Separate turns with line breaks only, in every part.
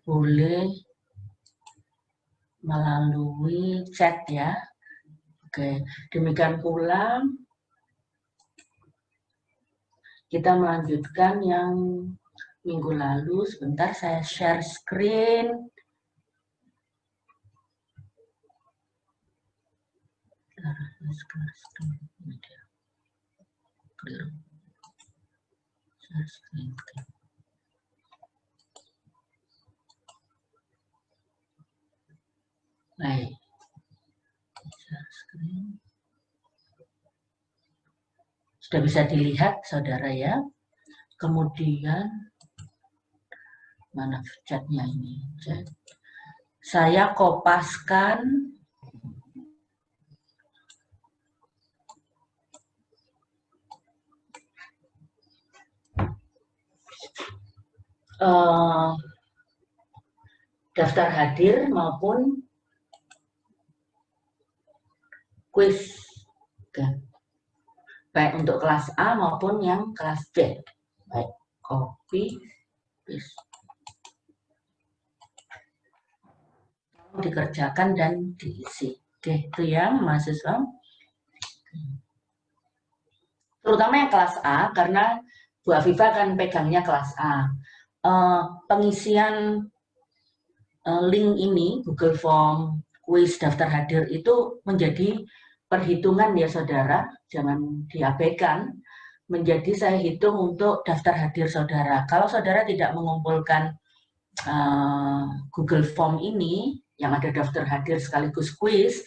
boleh melalui chat ya. Oke, demikian pula kita melanjutkan yang minggu lalu. Sebentar saya share screen. Baik. Sudah bisa dilihat saudara ya. Kemudian mana chatnya ini? Chat. Saya kopaskan daftar hadir maupun kuis, baik untuk kelas A maupun yang kelas B. Baik, copy, paste. Dikerjakan dan diisi. Oke, itu ya mahasiswa. Terutama yang kelas A, karena Bu Afifah kan pegangnya kelas A. Pengisian link ini, Google Form, kuis, daftar hadir itu menjadi perhitungan ya saudara, jangan diabaikan. Menjadi saya hitung untuk daftar hadir saudara. Kalau saudara tidak mengumpulkan Google Form ini, yang ada daftar hadir sekaligus kuis,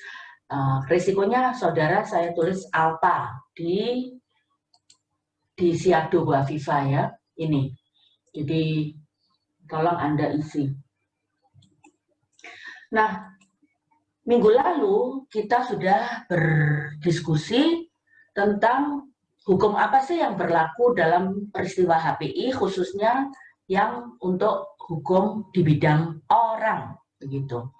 risikonya saudara saya tulis alpha di Siado Bu Afifah ya, ini. Jadi tolong Anda isi. Nah, minggu lalu kita sudah berdiskusi tentang hukum apa sih yang berlaku dalam peristiwa HPI, khususnya yang untuk hukum di bidang orang, begitu.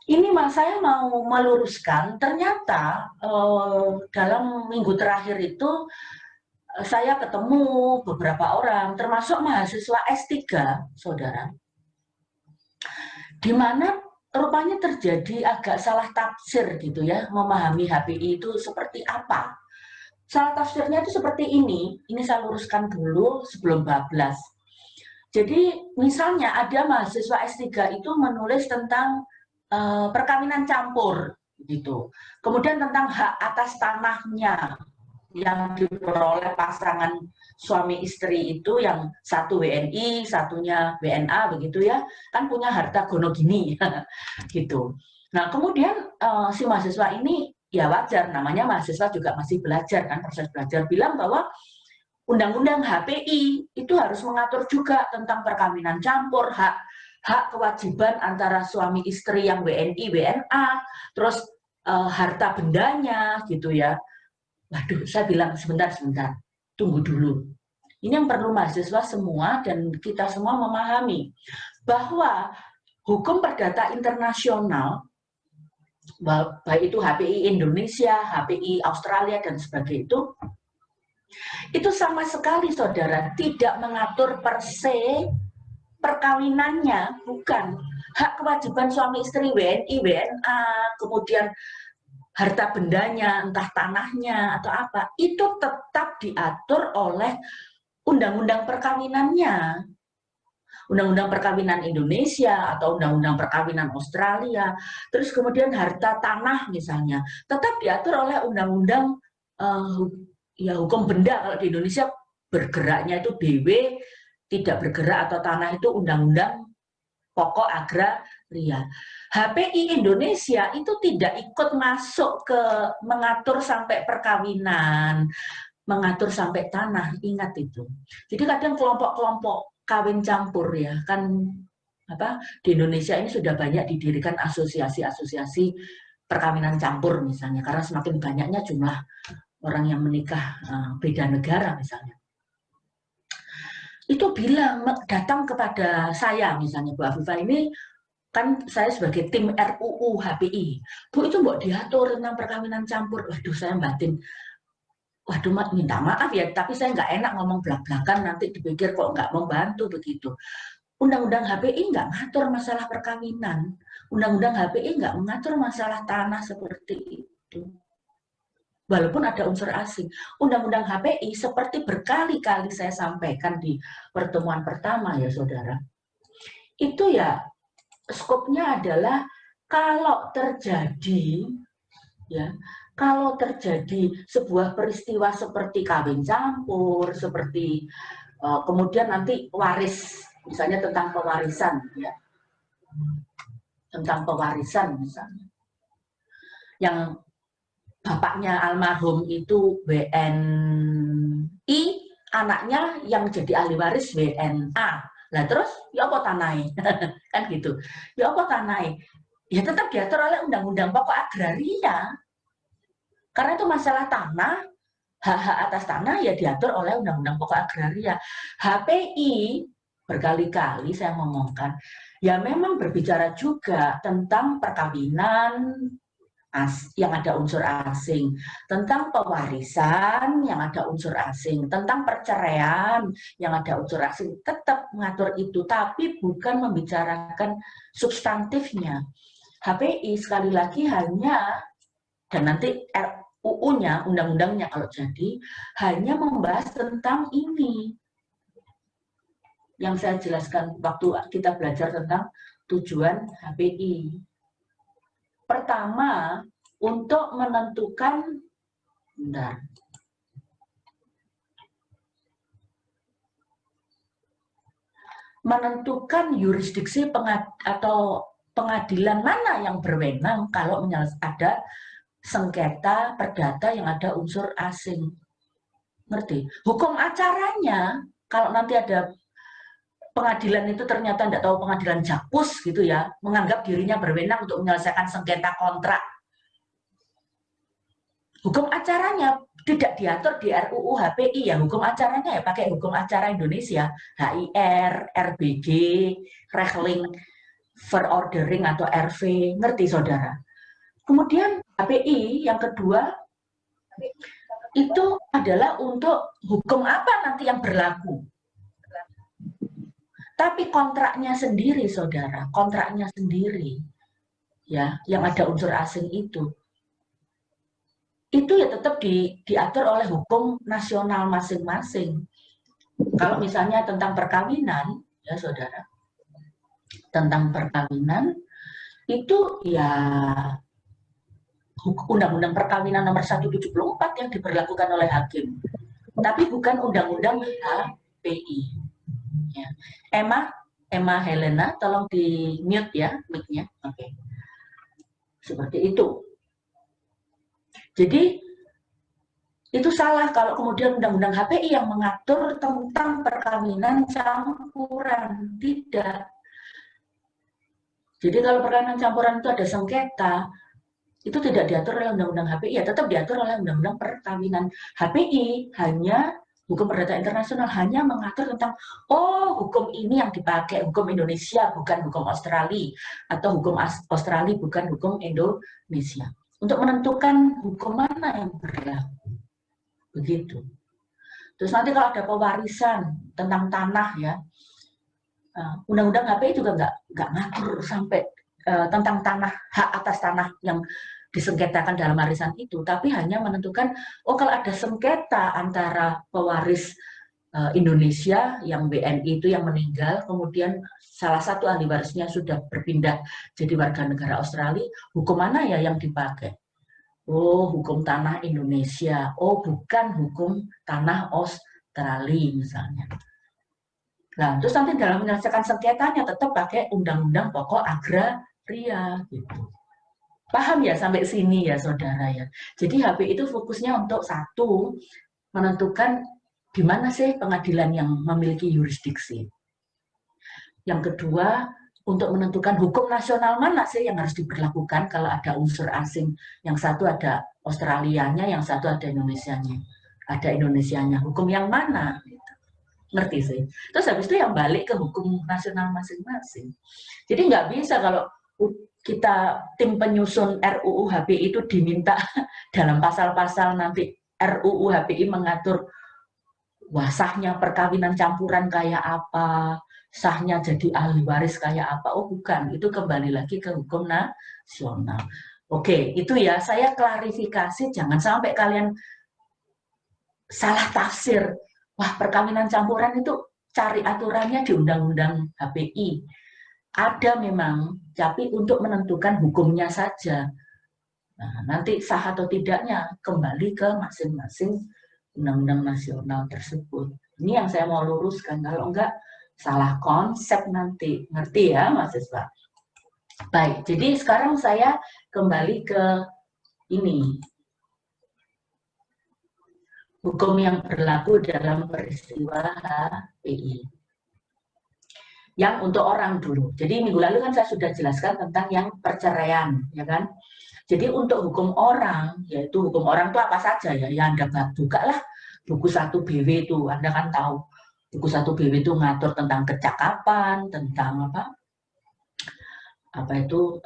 Ini saya mau meluruskan, ternyata dalam minggu terakhir itu saya ketemu beberapa orang, termasuk mahasiswa S3, saudara, di mana rupanya terjadi agak salah tafsir gitu ya, memahami HPI itu seperti apa. Salah tafsirnya itu seperti ini saya luruskan dulu sebelum bablas. Jadi misalnya ada mahasiswa S3 itu menulis tentang perkawinan campur gitu. Kemudian tentang hak atas tanahnya yang diperoleh pasangan suami istri itu, yang satu WNI, satunya WNA begitu ya, kan punya harta gono gini gitu. Nah, kemudian si mahasiswa ini ya wajar, namanya mahasiswa juga masih belajar kan, proses belajar, bilang bahwa Undang-Undang HPI itu harus mengatur juga tentang perkawinan campur, hak kewajiban antara suami istri yang WNI, WNA, terus harta bendanya gitu ya. Waduh, saya bilang sebentar, tunggu dulu. Ini yang perlu mahasiswa semua dan kita semua memahami bahwa hukum perdata internasional, baik itu HPI Indonesia, HPI Australia dan sebagainya, itu sama sekali saudara tidak mengatur per se perkawinannya, bukan. Hak kewajiban suami istri WNI, WNA, kemudian harta bendanya, entah tanahnya atau apa, itu tetap diatur oleh undang-undang perkawinannya. Undang-undang perkawinan Indonesia atau undang-undang perkawinan Australia, terus kemudian harta tanah misalnya, tetap diatur oleh undang-undang ya hukum benda. Kalau di Indonesia bergeraknya itu BW, tidak bergerak atau tanah itu undang-undang pokok agraria. HPI Indonesia itu tidak ikut masuk ke mengatur sampai perkawinan, mengatur sampai tanah, ingat itu. Jadi kadang kelompok-kelompok kawin campur ya, kan apa di Indonesia ini sudah banyak didirikan asosiasi-asosiasi perkawinan campur misalnya, karena semakin banyaknya jumlah orang yang menikah beda negara misalnya. Itu bilang, datang kepada saya misalnya, Bu Afifah, ini kan saya sebagai tim RUU HPI, Bu itu mbok diatur tentang perkawinan campur. Waduh, saya batin, waduh minta maaf ya, tapi saya nggak enak ngomong belak-belakan, nanti dipikir kok nggak membantu begitu. Undang-undang HPI nggak mengatur masalah perkawinan. Undang-undang HPI nggak mengatur masalah tanah seperti itu. Walaupun ada unsur asing. Undang-undang HPI seperti berkali-kali saya sampaikan di pertemuan pertama ya saudara. Itu ya skopnya adalah kalau terjadi ya, kalau terjadi sebuah peristiwa seperti kawin campur, seperti kemudian nanti waris, misalnya tentang pewarisan ya. Tentang pewarisan misalnya. Yang bapaknya almarhum itu WNI, anaknya yang jadi ahli waris WNA. Nah terus, ya apa tanai? Kan gitu. Ya apa tanai? Ya tetap diatur oleh Undang-Undang Pokok Agraria. Karena itu masalah tanah, hak-hak atas tanah ya diatur oleh Undang-Undang Pokok Agraria. HPI, berkali-kali saya ngomongkan, ya memang berbicara juga tentang perkawinan, yang ada unsur asing, tentang pewarisan yang ada unsur asing, tentang perceraian yang ada unsur asing, tetap mengatur itu, tapi bukan membicarakan substantifnya. HPI sekali lagi hanya, dan nanti UU-nya, undang-undangnya kalau jadi, hanya membahas tentang ini. Yang saya jelaskan waktu kita belajar tentang tujuan HPI. Pertama, untuk menentukan menentukan yurisdiksi atau pengadilan mana yang berwenang kalau ada sengketa perdata yang ada unsur asing. Ngerti? Hukum acaranya, kalau nanti ada pengadilan itu ternyata tidak tahu pengadilan jakpus gitu ya, menganggap dirinya berwenang untuk menyelesaikan sengketa kontrak. Hukum acaranya tidak diatur di RUU HPI ya, hukum acaranya ya pakai hukum acara Indonesia, HIR, RBG, Regeling, Verordering atau RV, ngerti saudara? Kemudian HPI yang kedua itu adalah untuk hukum apa nanti yang berlaku. Tapi kontraknya sendiri, saudara, kontraknya sendiri, ya, yang ada unsur asing itu ya tetap diatur oleh hukum nasional masing-masing. Kalau misalnya tentang perkawinan, ya saudara, tentang perkawinan itu ya Undang-Undang Perkawinan nomor 174 yang diberlakukan oleh hakim, tapi bukan Undang-Undang HPI. Ya. Emma Helena, tolong di mute ya mic-nya. Oke. Seperti itu. Jadi itu salah kalau kemudian Undang-Undang HPI yang mengatur tentang perkawinan campuran. Tidak. Jadi kalau perkawinan campuran itu ada sengketa, itu tidak diatur oleh Undang-Undang HPI, ya tetap diatur oleh Undang-Undang Perkawinan. HPI hanya hukum perdata internasional hanya mengatur tentang hukum ini yang dipakai, hukum Indonesia bukan hukum Australia, atau hukum Australia bukan hukum Indonesia, untuk menentukan hukum mana yang berlaku. Begitu. Terus nanti kalau ada pewarisan tentang tanah ya, Undang-Undang HPI juga nggak ngatur sampai tentang tanah, hak atas tanah yang disengketakan dalam warisan itu, tapi hanya menentukan kalau ada sengketa antara pewaris Indonesia yang WNI itu yang meninggal, kemudian salah satu ahli warisnya sudah berpindah jadi warga negara Australia, hukum mana ya yang dipakai? Hukum tanah Indonesia. Bukan hukum tanah Australia misalnya. Nah, terus nanti dalam menyelesaikan sengketanya tetap pakai Undang-Undang Pokok Agraria gitu. Paham ya sampai sini ya saudara ya. Jadi HPI itu fokusnya untuk satu, menentukan di mana sih pengadilan yang memiliki yurisdiksi. Yang kedua, untuk menentukan hukum nasional mana sih yang harus diberlakukan kalau ada unsur asing. Yang satu ada Australianya, yang satu ada Indonesianya. Ada Indonesianya. Hukum yang mana? Ngerti sih. Terus habis itu yang balik ke hukum nasional masing-masing. Jadi nggak bisa kalau kita tim penyusun RUU HPI itu diminta dalam pasal-pasal nanti RUU HPI mengatur wasahnya perkawinan campuran kayak apa, sahnya jadi ahli waris kayak apa? Oh bukan, itu kembali lagi ke hukum nasional. Oke, itu ya saya klarifikasi, jangan sampai kalian salah tafsir. Wah, perkawinan campuran itu cari aturannya di Undang-Undang HPI. Ada memang, tapi untuk menentukan hukumnya saja. Nah, nanti sah atau tidaknya kembali ke masing-masing undang-undang nasional tersebut. Ini yang saya mau luruskan, kalau enggak salah konsep nanti. Ngerti ya, mahasiswa? Baik, jadi sekarang saya kembali ke ini. Hukum yang berlaku dalam peristiwa HPI. Yang untuk orang dulu. Jadi minggu lalu kan saya sudah jelaskan tentang yang perceraian, ya kan? Jadi untuk hukum orang, yaitu hukum orang itu apa saja ya, yang Anda buka lah buku 1 BW itu, Anda kan tahu buku 1 BW itu ngatur tentang kecakapan, tentang apa itu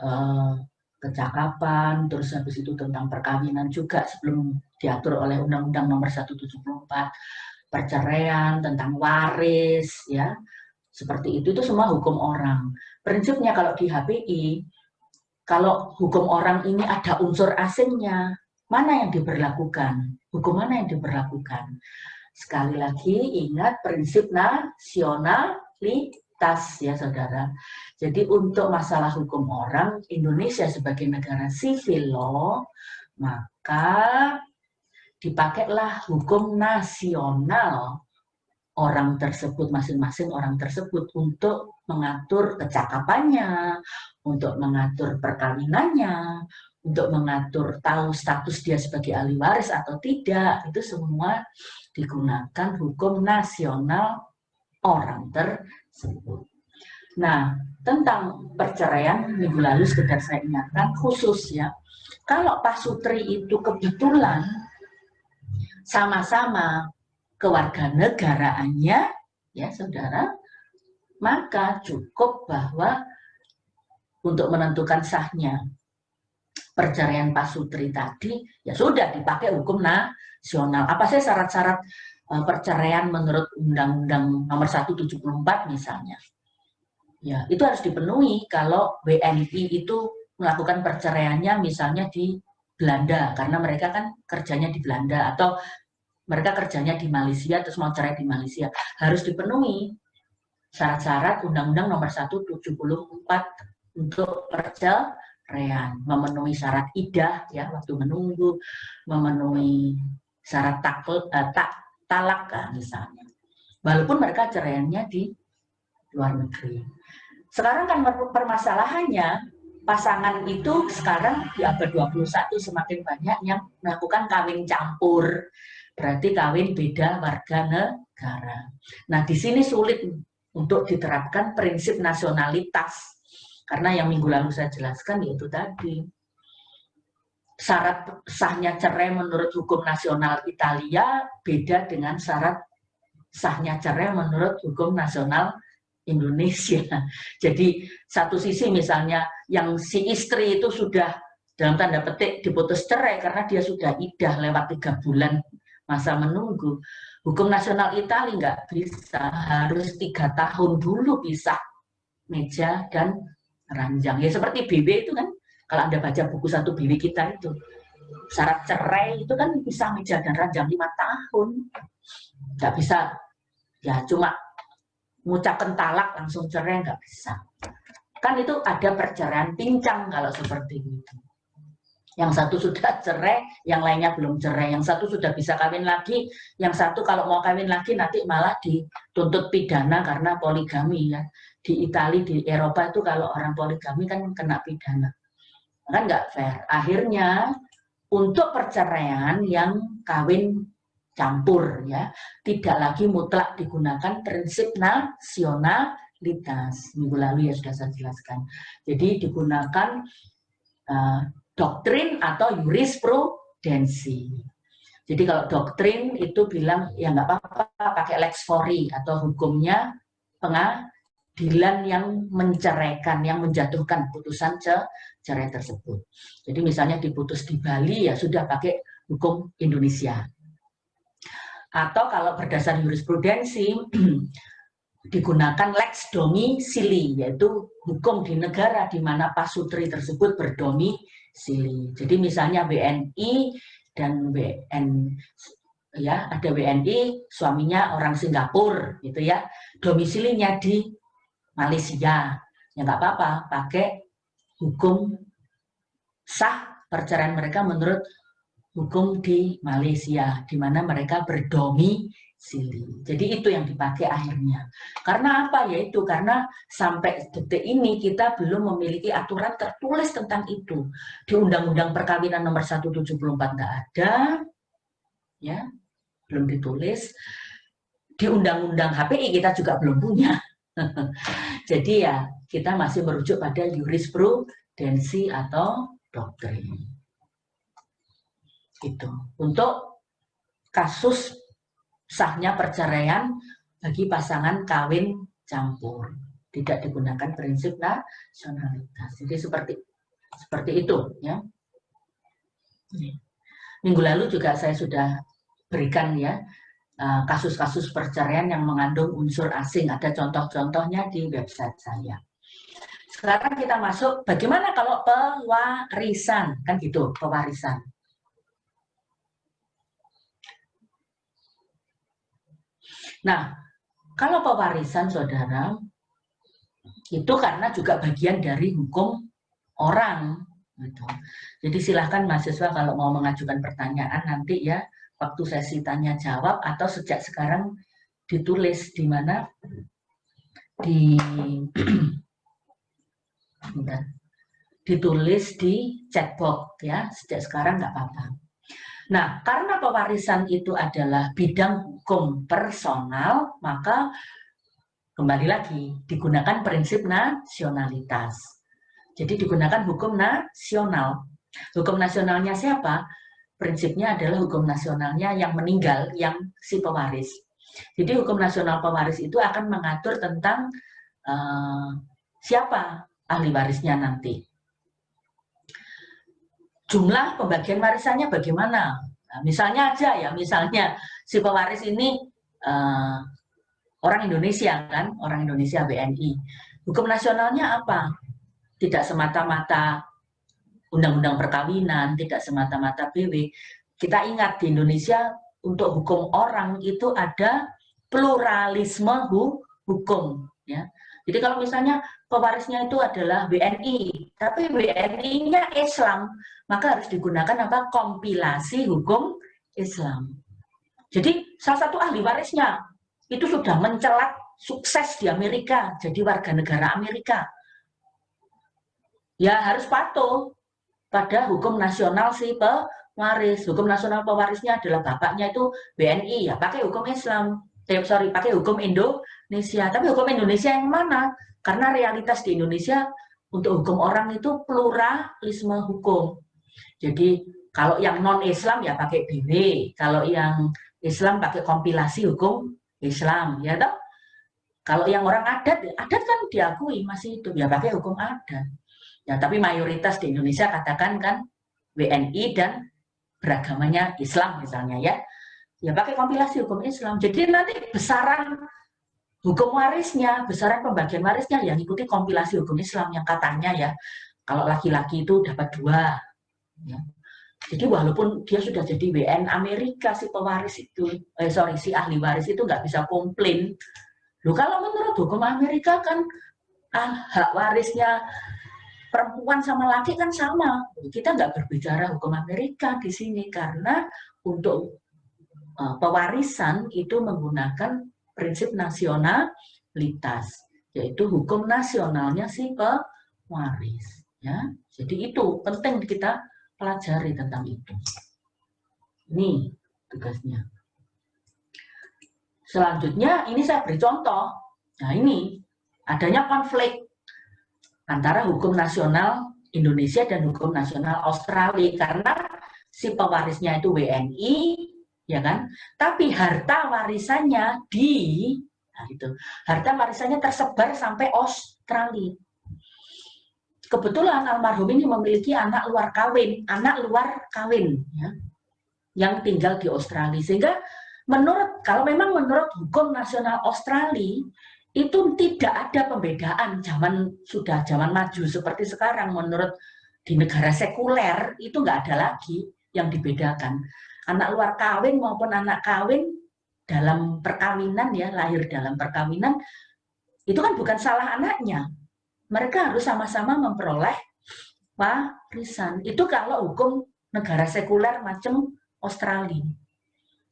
kecakapan, terus habis itu tentang perkawinan juga sebelum diatur oleh Undang-Undang Nomor 174, perceraian, tentang waris, ya seperti itu semua hukum orang. Prinsipnya kalau di HPI, kalau hukum orang ini ada unsur asingnya, mana yang diberlakukan? Hukum mana yang diberlakukan? Sekali lagi ingat prinsip nasionalitas ya saudara. Jadi untuk masalah hukum orang, Indonesia sebagai negara civil law, maka dipakailah hukum nasional orang tersebut, masing-masing orang tersebut untuk mengatur kecakapannya, untuk mengatur perkawinannya, untuk mengatur tahu status dia sebagai ahli waris atau tidak, itu semua digunakan hukum nasional orang tersebut. Nah, tentang perceraian minggu lalu sekedar saya ingatkan khusus ya, kalau pasutri itu kebetulan sama-sama kewarganegaraannya, ya saudara, maka cukup bahwa untuk menentukan sahnya perceraian pasutri tadi, ya sudah dipakai hukum nasional. Apa sih syarat-syarat perceraian menurut Undang-Undang Nomor 174 misalnya? Ya, itu harus dipenuhi kalau WNI itu melakukan perceraiannya misalnya di Belanda, karena mereka kan kerjanya di Belanda, atau mereka kerjanya di Malaysia, terus mau cerai di Malaysia, harus dipenuhi syarat-syarat Undang-Undang Nomor 174 untuk perceraian, memenuhi syarat iddah ya waktu menunggu, memenuhi syarat talak misalnya, walaupun mereka ceraiannya di luar negeri. Sekarang kan permasalahannya pasangan itu sekarang di abad 21 semakin banyak yang melakukan kawin campur. Berarti kawin beda warga negara. Nah, di sini sulit untuk diterapkan prinsip nasionalitas. Karena yang minggu lalu saya jelaskan yaitu tadi. Syarat sahnya cerai menurut hukum nasional Italia beda dengan syarat sahnya cerai menurut hukum nasional Indonesia. Jadi satu sisi misalnya yang si istri itu sudah dalam tanda petik diputus cerai karena dia sudah iddah lewat 3 bulan masa menunggu. Hukum nasional Italia nggak bisa, harus 3 tahun dulu pisah meja dan ranjang. Ya seperti BW itu kan, kalau Anda baca buku 1 BW kita itu, syarat cerai itu kan pisah meja dan ranjang 5 tahun. Nggak bisa, ya cuma mengucapkan talak langsung cerai, nggak bisa. Kan itu ada perceraian pincang kalau seperti itu. Yang satu sudah cerai, yang lainnya belum cerai. Yang satu sudah bisa kawin lagi, yang satu kalau mau kawin lagi nanti malah dituntut pidana karena poligami ya. Di Italia, di Eropa itu kalau orang poligami kan kena pidana. Kan nggak fair. Akhirnya untuk perceraian yang kawin campur ya, tidak lagi mutlak digunakan prinsip nasionalitas. Minggu lalu ya sudah saya jelaskan. Jadi digunakan doktrin atau jurisprudensi. Jadi kalau doktrin itu bilang ya nggak apa-apa pakai lex fori atau hukumnya pengadilan yang menceraikan, yang menjatuhkan putusan cerai tersebut. Jadi misalnya diputus di Bali ya sudah pakai hukum Indonesia. Atau kalau berdasar jurisprudensi digunakan lex domisili, yaitu hukum di negara di mana pasutri tersebut berdomisili. Jadi misalnya WNI dan ada WNI, suaminya orang Singapura gitu ya, domisilinya di Malaysia, ya nggak apa-apa, pakai hukum sah perceraian mereka menurut hukum di Malaysia, di mana mereka berdomisili. Jadi itu yang dipakai akhirnya. Karena apa? Yaitu karena sampai detik ini kita belum memiliki aturan tertulis tentang itu. Di Undang-Undang Perkawinan nomor 174 nggak ada, ya, belum ditulis. Di Undang-Undang HPI kita juga belum punya. Jadi ya kita masih merujuk pada jurisprudensi atau doktrin. Itu untuk kasus sahnya perceraian bagi pasangan kawin campur, tidak digunakan prinsip nasionalitas. Jadi seperti itu ya. Minggu lalu juga saya sudah berikan ya kasus-kasus perceraian yang mengandung unsur asing. Ada contoh-contohnya di website saya. Sekarang kita masuk bagaimana kalau pewarisan, kan gitu, pewarisan. Nah, kalau pewarisan, saudara, itu karena juga bagian dari hukum orang. Gitu. Jadi silahkan mahasiswa kalau mau mengajukan pertanyaan nanti ya, waktu sesi tanya jawab atau sejak sekarang ditulis di mana ditulis di chatbox ya, sejak sekarang nggak apa-apa. Nah, karena pewarisan itu adalah bidang hukum personal, maka kembali lagi digunakan prinsip nasionalitas. Jadi digunakan hukum nasional. Hukum nasionalnya siapa? Prinsipnya adalah hukum nasionalnya yang meninggal, yang si pewaris. Jadi hukum nasional pewaris itu akan mengatur tentang siapa ahli warisnya nanti. Jumlah pembagian warisannya bagaimana? Nah, misalnya aja ya, misalnya si pewaris ini orang Indonesia kan, orang Indonesia WNI. Hukum nasionalnya apa? Tidak semata-mata undang-undang perkawinan, tidak semata-mata BW. Kita ingat di Indonesia untuk hukum orang itu ada pluralisme hukum. Ya. Jadi kalau misalnya pewarisnya itu adalah WNI, tapi WNI-nya Islam, maka harus digunakan apa? Kompilasi hukum Islam. Jadi salah satu ahli warisnya itu sudah mencelat sukses di Amerika, jadi warga negara Amerika. Ya harus patuh pada hukum nasional si pewaris. Hukum nasional pewarisnya adalah bapaknya itu WNI, ya pakai hukum Islam. Pakai hukum Indonesia. Tapi hukum Indonesia yang mana? Karena realitas di Indonesia untuk hukum orang itu pluralisme hukum. Jadi kalau yang non-Islam ya pakai BW, kalau yang Islam pakai kompilasi hukum Islam, ya toh. Kalau yang orang adat kan diakui masih itu ya pakai hukum adat. Ya, tapi mayoritas di Indonesia katakan kan WNI dan beragamanya Islam misalnya ya. Ya pakai kompilasi hukum Islam. Jadi nanti besaran hukum warisnya, besaran pembagian warisnya yang ikuti kompilasi hukum Islam yang katanya ya kalau laki-laki itu dapat 2. Ya. Jadi walaupun dia sudah jadi WN Amerika si pewaris itu, si ahli waris itu nggak bisa komplain. Loh kalau menurut hukum Amerika kan hak warisnya perempuan sama laki kan sama. Kita nggak berbicara hukum Amerika di sini karena untuk pewarisan itu menggunakan prinsip nasionalitas, yaitu hukum nasionalnya si pewaris. Ya, jadi itu penting kita pelajari tentang itu. Ini tugasnya. Selanjutnya ini saya beri contoh. Nah ini adanya konflik antara hukum nasional Indonesia dan hukum nasional Australia karena si pewarisnya itu WNI, ya kan? Tapi harta warisannya harta warisannya tersebar sampai Australia. Kebetulan almarhum ini memiliki anak luar kawin ya, yang tinggal di Australia. Sehingga kalau memang menurut hukum nasional Australia itu tidak ada pembedaan sudah zaman maju seperti sekarang. Menurut di negara sekuler itu nggak ada lagi yang dibedakan. Anak luar kawin maupun anak kawin dalam perkawinan ya, lahir dalam perkawinan, itu kan bukan salah anaknya. Mereka harus sama-sama memperoleh warisan. Itu kalau hukum negara sekuler macam Australia.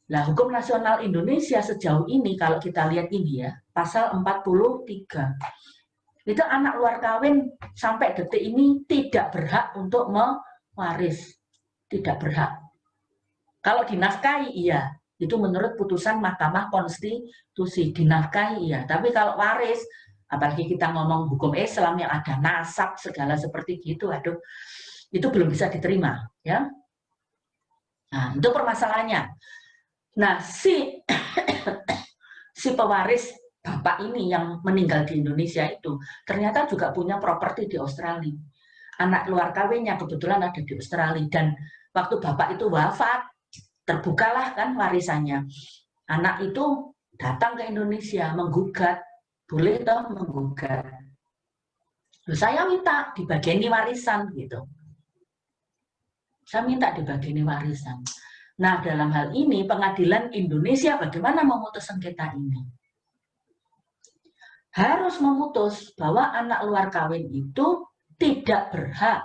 Nah, hukum nasional Indonesia sejauh ini, kalau kita lihat ini ya, pasal 43. Itu anak luar kawin sampai detik ini tidak berhak untuk mewaris. Tidak berhak. Kalau dinafkahi, iya. Itu menurut putusan Mahkamah Konstitusi. Dinafkahi, iya. Tapi kalau waris, apalagi kita ngomong hukum Islam yang ada nasab, segala seperti gitu, aduh, itu belum bisa diterima. Ya. Nah, itu permasalahannya. Nah, si pewaris bapak ini yang meninggal di Indonesia itu ternyata juga punya properti di Australia. Anak luar kawinnya kebetulan ada di Australia, dan waktu bapak itu wafat, terbukalah kan warisannya. Anak itu datang ke Indonesia menggugat, boleh toh menggugat. Loh, saya minta dibagiani warisan gitu. Saya minta dibagiani warisan. Nah, dalam hal ini pengadilan Indonesia bagaimana memutus sengketa ini? Harus memutus bahwa anak luar kawin itu tidak berhak.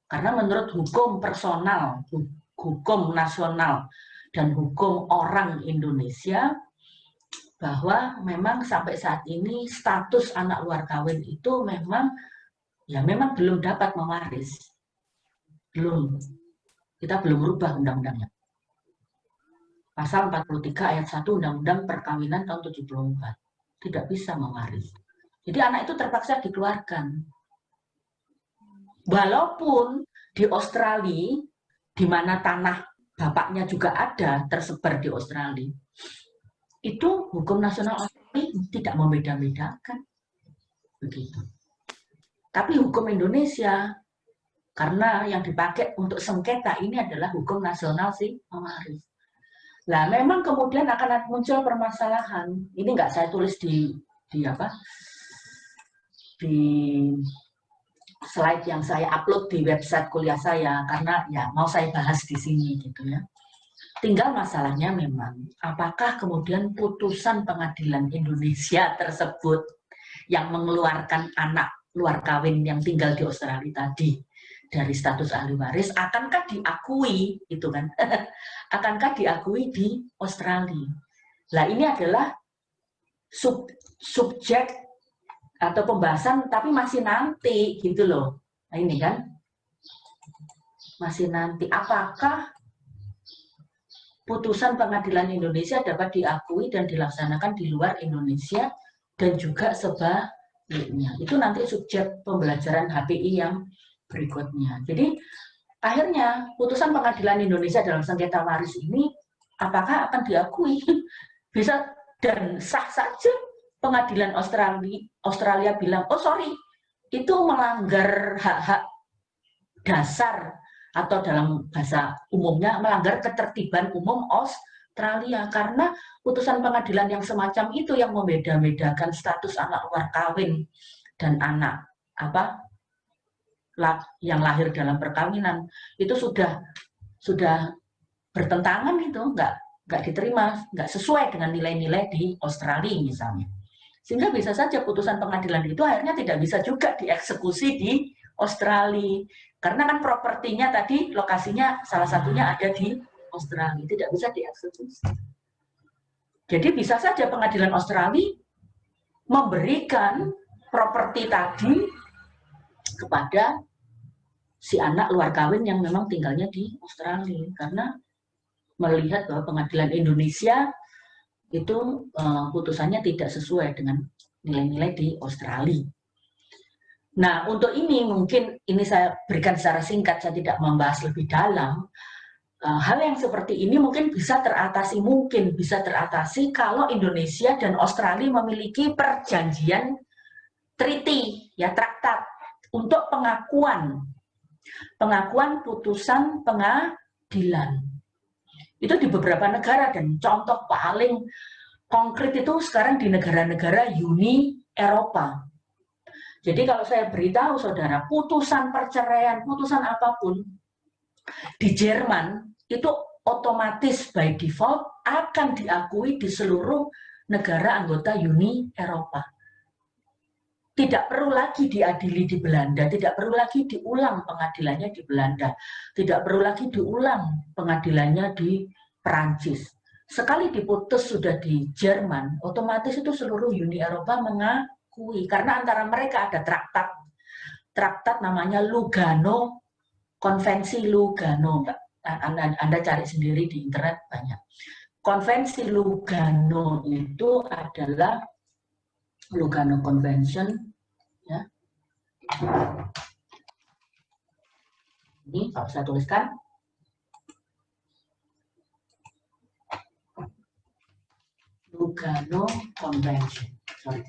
Karena menurut hukum personal, hukum nasional, dan hukum orang Indonesia, bahwa memang sampai saat ini status anak luar kawin itu memang belum dapat mewaris. Belum. Kita belum merubah undang-undangnya. Pasal 43 ayat 1 Undang-Undang Perkawinan tahun 74. Tidak bisa mewaris. Jadi anak itu terpaksa dikeluarkan. Walaupun di Australia, di mana tanah bapaknya juga ada, tersebar di Australia, itu hukum nasional Australia tidak membeda-bedakan. Begitu. Tapi hukum Indonesia, karena yang dipakai untuk sengketa ini adalah hukum nasional si pewaris. Nah, memang kemudian akan muncul permasalahan. Ini nggak saya tulis di slide yang saya upload di website kuliah saya, karena ya mau saya bahas di sini gitu ya. Tinggal masalahnya memang, apakah kemudian putusan pengadilan Indonesia tersebut yang mengeluarkan anak luar kawin yang tinggal di Australia tadi dari status ahli waris, akankah diakui itu kan? Akankah diakui di Australia? Nah, ini adalah subjek atau pembahasan, tapi masih nanti gitu loh. Nah, ini kan masih nanti. Apakah putusan pengadilan Indonesia dapat diakui dan dilaksanakan di luar Indonesia dan juga sebaliknya? Itu nanti subjek pembelajaran HPI yang berikutnya. Jadi akhirnya putusan pengadilan Indonesia dalam sengketa waris ini apakah akan diakui? Bisa dan sah saja pengadilan Australia bilang, oh sorry, itu melanggar hak-hak dasar, atau dalam bahasa umumnya melanggar ketertiban umum Australia, karena putusan pengadilan yang semacam itu yang membeda-bedakan status anak luar kawin dan anak yang lahir dalam perkawinan itu sudah bertentangan, itu nggak diterima, nggak sesuai dengan nilai-nilai di Australia misalnya. Sehingga bisa saja putusan pengadilan itu akhirnya tidak bisa juga dieksekusi di Australia. Karena kan propertinya tadi, lokasinya salah satunya ada di Australia, tidak bisa dieksekusi. Jadi bisa saja pengadilan Australia memberikan properti tadi kepada si anak luar kawin yang memang tinggalnya di Australia, karena melihat bahwa pengadilan Indonesia itu putusannya tidak sesuai dengan nilai-nilai di Australia. Nah, untuk ini mungkin ini saya berikan secara singkat, saya tidak membahas lebih dalam. Hal yang seperti ini mungkin bisa teratasi kalau Indonesia dan Australia memiliki perjanjian treaty, ya traktat untuk pengakuan putusan pengadilan. Itu di beberapa negara, dan contoh paling konkret itu sekarang di negara-negara Uni Eropa. Jadi kalau saya beritahu saudara, putusan perceraian, putusan apapun di Jerman itu otomatis by default akan diakui di seluruh negara anggota Uni Eropa. Tidak perlu lagi diadili di Belanda, tidak perlu lagi diulang pengadilannya di Belanda, tidak perlu lagi diulang pengadilannya di Perancis. Sekali diputus sudah di Jerman, otomatis itu seluruh Uni Eropa mengakui, karena antara mereka ada traktat namanya Lugano, Konvensi Lugano, Mbak. Anda cari sendiri di internet banyak. Konvensi Lugano itu adalah Lugano Convention, ya. Ini kalau saya tuliskan, Lugano Convention. Sorry.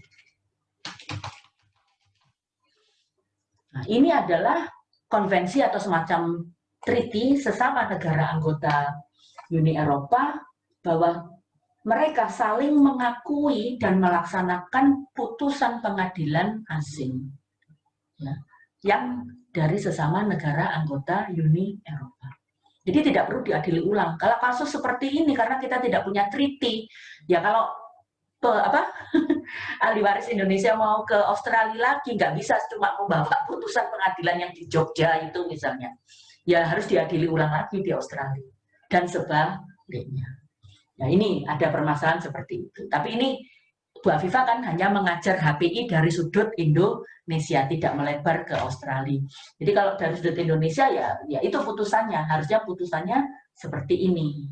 Nah, ini adalah konvensi atau semacam treaty sesama negara anggota Uni Eropa bahwa mereka saling mengakui dan melaksanakan putusan pengadilan asing, ya, yang dari sesama negara anggota Uni Eropa. Jadi tidak perlu diadili ulang. Kalau kasus seperti ini, karena kita tidak punya treaty, ya kalau ahli waris Indonesia mau ke Australia lagi, nggak bisa cuma membawa putusan pengadilan yang di Jogja itu misalnya. Ya harus diadili ulang lagi di Australia. Dan sebaliknya. Nah ini ada permasalahan seperti itu. Tapi ini Bu Afifah kan hanya mengajar HPI dari sudut Indonesia, tidak melebar ke Australia. Jadi kalau dari sudut Indonesia ya itu putusannya, harusnya putusannya seperti ini.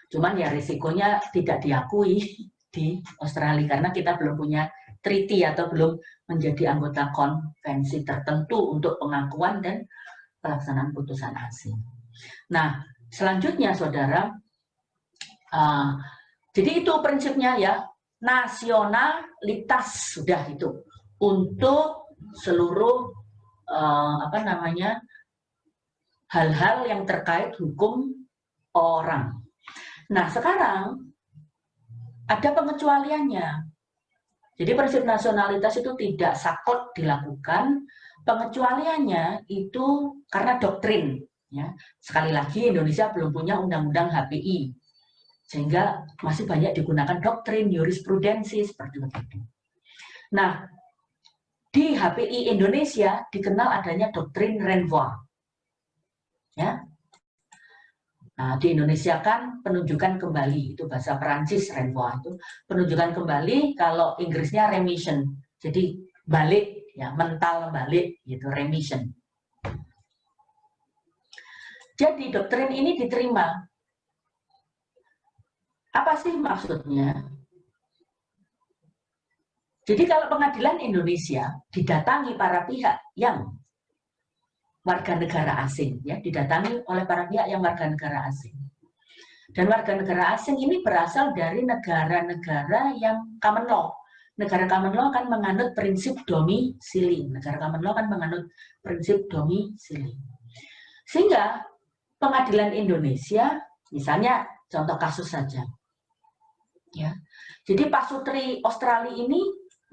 Cuman ya risikonya tidak diakui di Australia karena kita belum punya treaty atau belum menjadi anggota konvensi tertentu untuk pengakuan dan pelaksanaan putusan asing. Nah, selanjutnya saudara, jadi itu prinsipnya ya, nasionalitas sudah itu untuk seluruh hal-hal yang terkait hukum orang. Nah sekarang ada pengecualiannya. Jadi prinsip nasionalitas itu tidak sakot dilakukan. Pengecualiannya itu karena doktrin. Ya. Sekali lagi Indonesia belum punya undang-undang HPI. Sehingga masih banyak digunakan doktrin, jurisprudensi, seperti itu. Nah, di HPI Indonesia dikenal adanya doktrin Renvoi. Ya. Nah, di Indonesia kan penunjukan kembali, itu bahasa Perancis Renvoi itu. Penunjukan kembali, kalau Inggrisnya remission. Jadi balik, ya mental balik, gitu, remission. Jadi doktrin ini diterima. Apa sih maksudnya? Jadi kalau pengadilan Indonesia didatangi para pihak yang warga negara asing, ya didatangi oleh para pihak yang warga negara asing. Dan warga negara asing ini berasal dari negara-negara yang common law. Negara common law kan menganut prinsip domisili. Negara common law kan menganut prinsip domisili. Sehingga pengadilan Indonesia, misalnya contoh kasus saja, ya. Jadi Pak Sutri Australia ini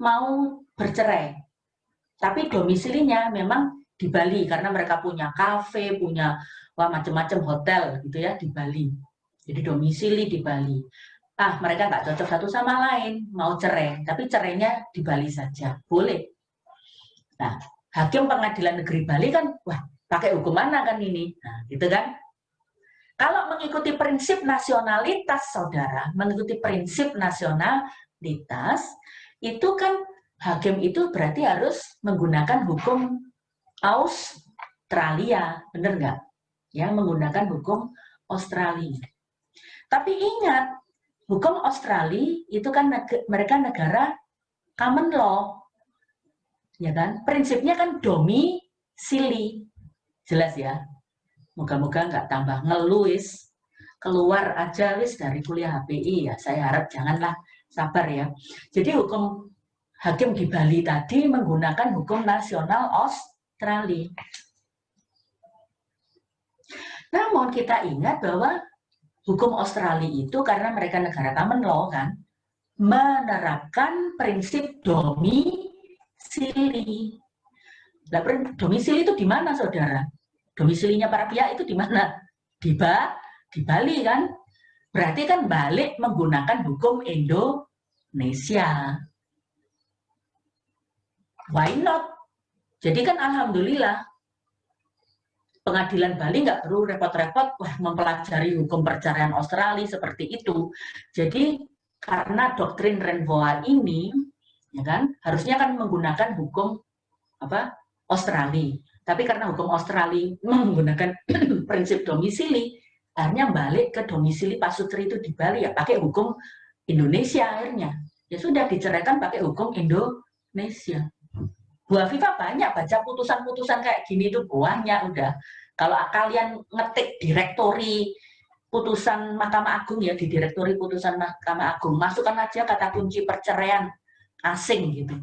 mau bercerai, tapi domisilinya memang di Bali karena mereka punya kafe, punya macam-macam hotel gitu ya di Bali. Jadi domisili di Bali. Mereka nggak cocok satu sama lain, mau cerai, tapi cerainya di Bali saja, boleh. Nah, hakim pengadilan negeri Bali kan, wah, pakai hukum mana kan ini? Nah, gitu kan? Kalau mengikuti prinsip nasionalitas, saudara, mengikuti prinsip nasionalitas, itu kan hakim itu berarti harus menggunakan hukum Australia, benar nggak? Ya, menggunakan hukum Australia. Tapi ingat, hukum Australia itu kan mereka negara common law, ya kan? Prinsipnya kan domisili, jelas ya. Moga-moga nggak tambah ngeluis, keluar aja wis dari kuliah HPI ya. Saya harap janganlah, sabar ya. Jadi hukum hakim di Bali tadi menggunakan hukum nasional Australia. Namun kita ingat bahwa hukum Australia itu karena mereka negara common law kan, menerapkan prinsip domisili. Nah, domisili itu di mana, saudara? Domisilinya para pihak itu di mana? Di Bali kan? Berarti kan balik menggunakan hukum Indonesia. Why not? Jadi kan alhamdulillah pengadilan Bali nggak perlu repot-repot mempelajari hukum perceraian Australia seperti itu. Jadi karena doktrin Renvoa ini, ya kan, harusnya kan menggunakan hukum Australia. Tapi karena hukum Australia menggunakan prinsip domisili, akhirnya balik ke domisili Pak Sutri itu di Bali ya pakai hukum Indonesia akhirnya. Ya sudah diceraikan pakai hukum Indonesia. Bu Afifah banyak baca putusan-putusan kayak gini itu banyak udah. Kalau kalian ngetik direktori putusan Mahkamah Agung ya, di direktori putusan Mahkamah Agung, masukkan aja kata kunci perceraian asing gitu.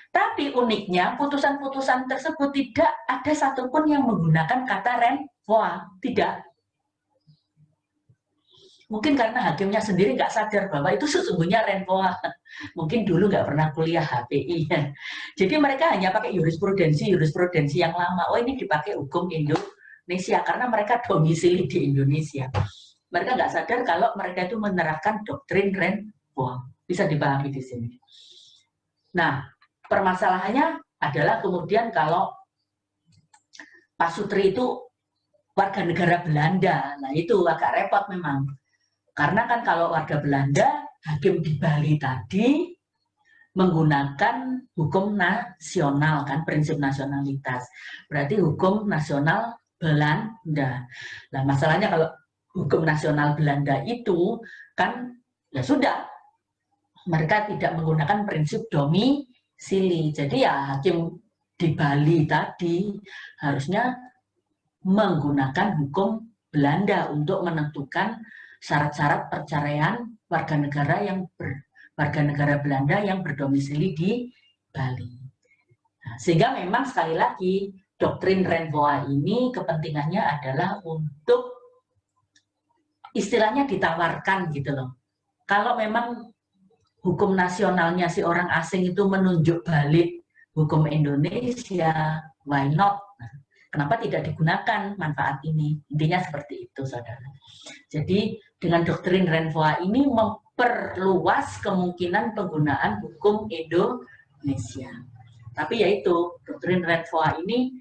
Tapi uniknya putusan-putusan tersebut tidak ada satupun yang menggunakan kata Renvoa, tidak. Mungkin karena hakimnya sendiri nggak sadar bahwa itu sesungguhnya Renvoa. Mungkin dulu nggak pernah kuliah HPI. Ya. Jadi mereka hanya pakai jurisprudensi yang lama. Oh ini dipakai hukum Indonesia karena mereka domisili di Indonesia. Mereka nggak sadar kalau mereka itu menerapkan doktrin Renvoa. Bisa dipahami di sini. Nah, permasalahannya adalah kemudian kalau Pak Sutri itu warga negara Belanda. Nah itu agak repot memang. Karena kan kalau warga Belanda, hakim di Bali tadi menggunakan hukum nasional, kan prinsip nasionalitas. Berarti hukum nasional Belanda. Nah masalahnya kalau hukum nasional Belanda itu kan ya sudah, mereka tidak menggunakan prinsip domisili. Jadi ya hakim di Bali tadi harusnya menggunakan hukum Belanda untuk menentukan syarat-syarat perceraian warga negara Belanda yang berdomisili di Bali. Nah, sehingga memang sekali lagi doktrin Renvoa ini kepentingannya adalah untuk istilahnya ditawarkan gitu loh. Kalau memang hukum nasionalnya si orang asing itu menunjuk balik hukum Indonesia, why not? Nah, kenapa tidak digunakan manfaat ini? Intinya seperti itu, saudara. Jadi dengan doktrin Renvoa ini memperluas kemungkinan penggunaan hukum Indonesia. Tapi yaitu doktrin Renvoa ini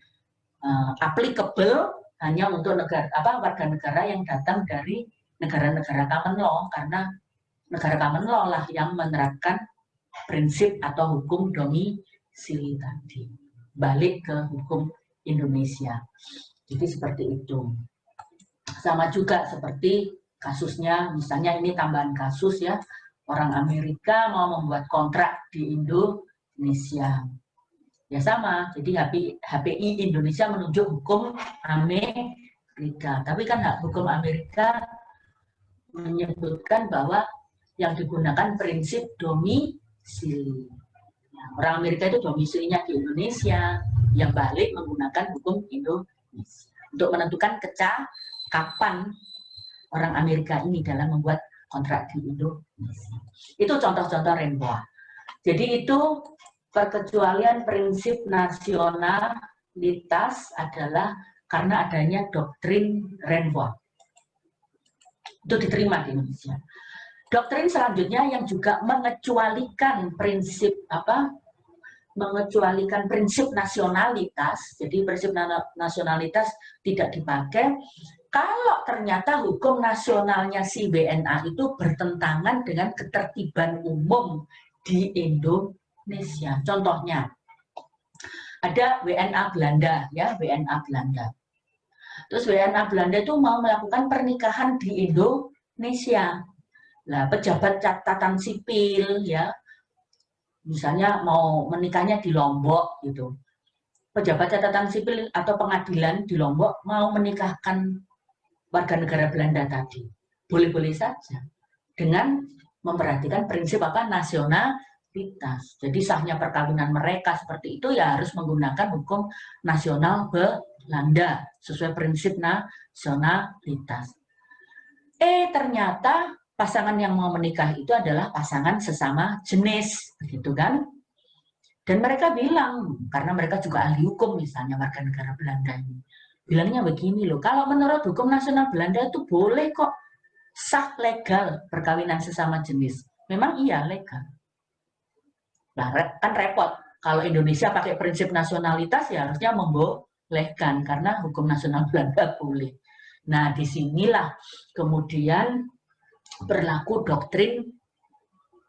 applicable hanya untuk warga negara yang datang dari negara-negara common law, karena negara common law lah yang menerapkan prinsip atau hukum domisili tadi. Balik ke hukum Indonesia. Jadi seperti itu. Sama juga seperti kasusnya, misalnya ini tambahan kasus ya, orang Amerika mau membuat kontrak di Indonesia. Ya sama, jadi HPI Indonesia menunjuk hukum Amerika. Tapi kan hukum Amerika menyebutkan bahwa yang digunakan prinsip domisili. Nah, orang Amerika itu domisilinya di Indonesia, yang balik menggunakan hukum Indonesia untuk menentukan kapan orang Amerika ini dalam membuat kontrak di Indonesia. Itu contoh-contoh Renvoa. Jadi itu perkecualian prinsip nasionalitas adalah karena adanya doktrin Renvoa. Itu diterima di Indonesia. Doktrin selanjutnya yang juga mengecualikan prinsip nasionalitas, jadi prinsip nasionalitas tidak dipakai kalau ternyata hukum nasionalnya si WNA itu bertentangan dengan ketertiban umum di Indonesia. Contohnya, ada WNA Belanda, ya WNA Belanda. Terus WNA Belanda itu mau melakukan pernikahan di Indonesia. Nah, pejabat catatan sipil, ya, misalnya mau menikahnya di Lombok gitu. Pejabat catatan sipil atau pengadilan di Lombok mau menikahkan warga negara Belanda tadi. Boleh-boleh saja. Dengan memperhatikan prinsip nasionalitas. Jadi sahnya perkawinan mereka seperti itu ya harus menggunakan hukum nasional Belanda sesuai prinsip nasionalitas. Ternyata pasangan yang mau menikah itu adalah pasangan sesama jenis, begitu kan? Dan mereka bilang, karena mereka juga ahli hukum misalnya warga negara Belanda ini, bilangnya begini loh, kalau menurut hukum nasional Belanda itu boleh kok, sah legal perkawinan sesama jenis. Memang iya legal. Nah, kan repot. Kalau Indonesia pakai prinsip nasionalitas ya harusnya membolehkan karena hukum nasional Belanda boleh. Nah, disinilah kemudian berlaku doktrin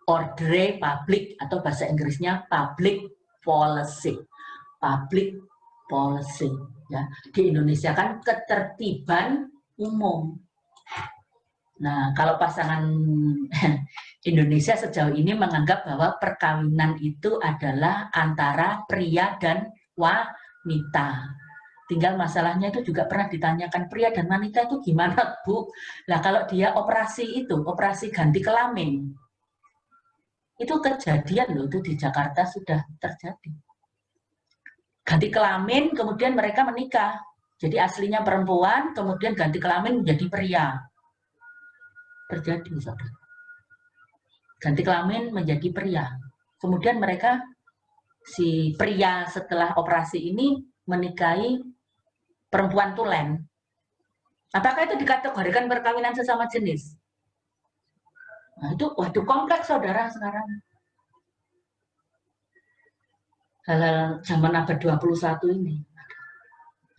ordre public atau bahasa Inggrisnya public policy. Public policy ya. Di Indonesia kan ketertiban umum. Nah, kalau pasangan Indonesia sejauh ini menganggap bahwa perkawinan itu adalah antara pria dan wanita. Tinggal masalahnya itu juga pernah ditanyakan, pria dan wanita itu gimana, Bu? Nah, kalau dia operasi itu, operasi ganti kelamin, itu kejadian loh, itu di Jakarta sudah terjadi. Ganti kelamin, kemudian mereka menikah. Jadi aslinya perempuan, kemudian ganti kelamin menjadi pria. Terjadi, saudara. Ganti kelamin menjadi pria. Kemudian mereka, si pria setelah operasi ini menikahi perempuan tulen. Apakah itu dikategorikan perkawinan sesama jenis? Nah, itu waduh kompleks, saudara, sekarang. Hal-hal zaman abad 21 ini.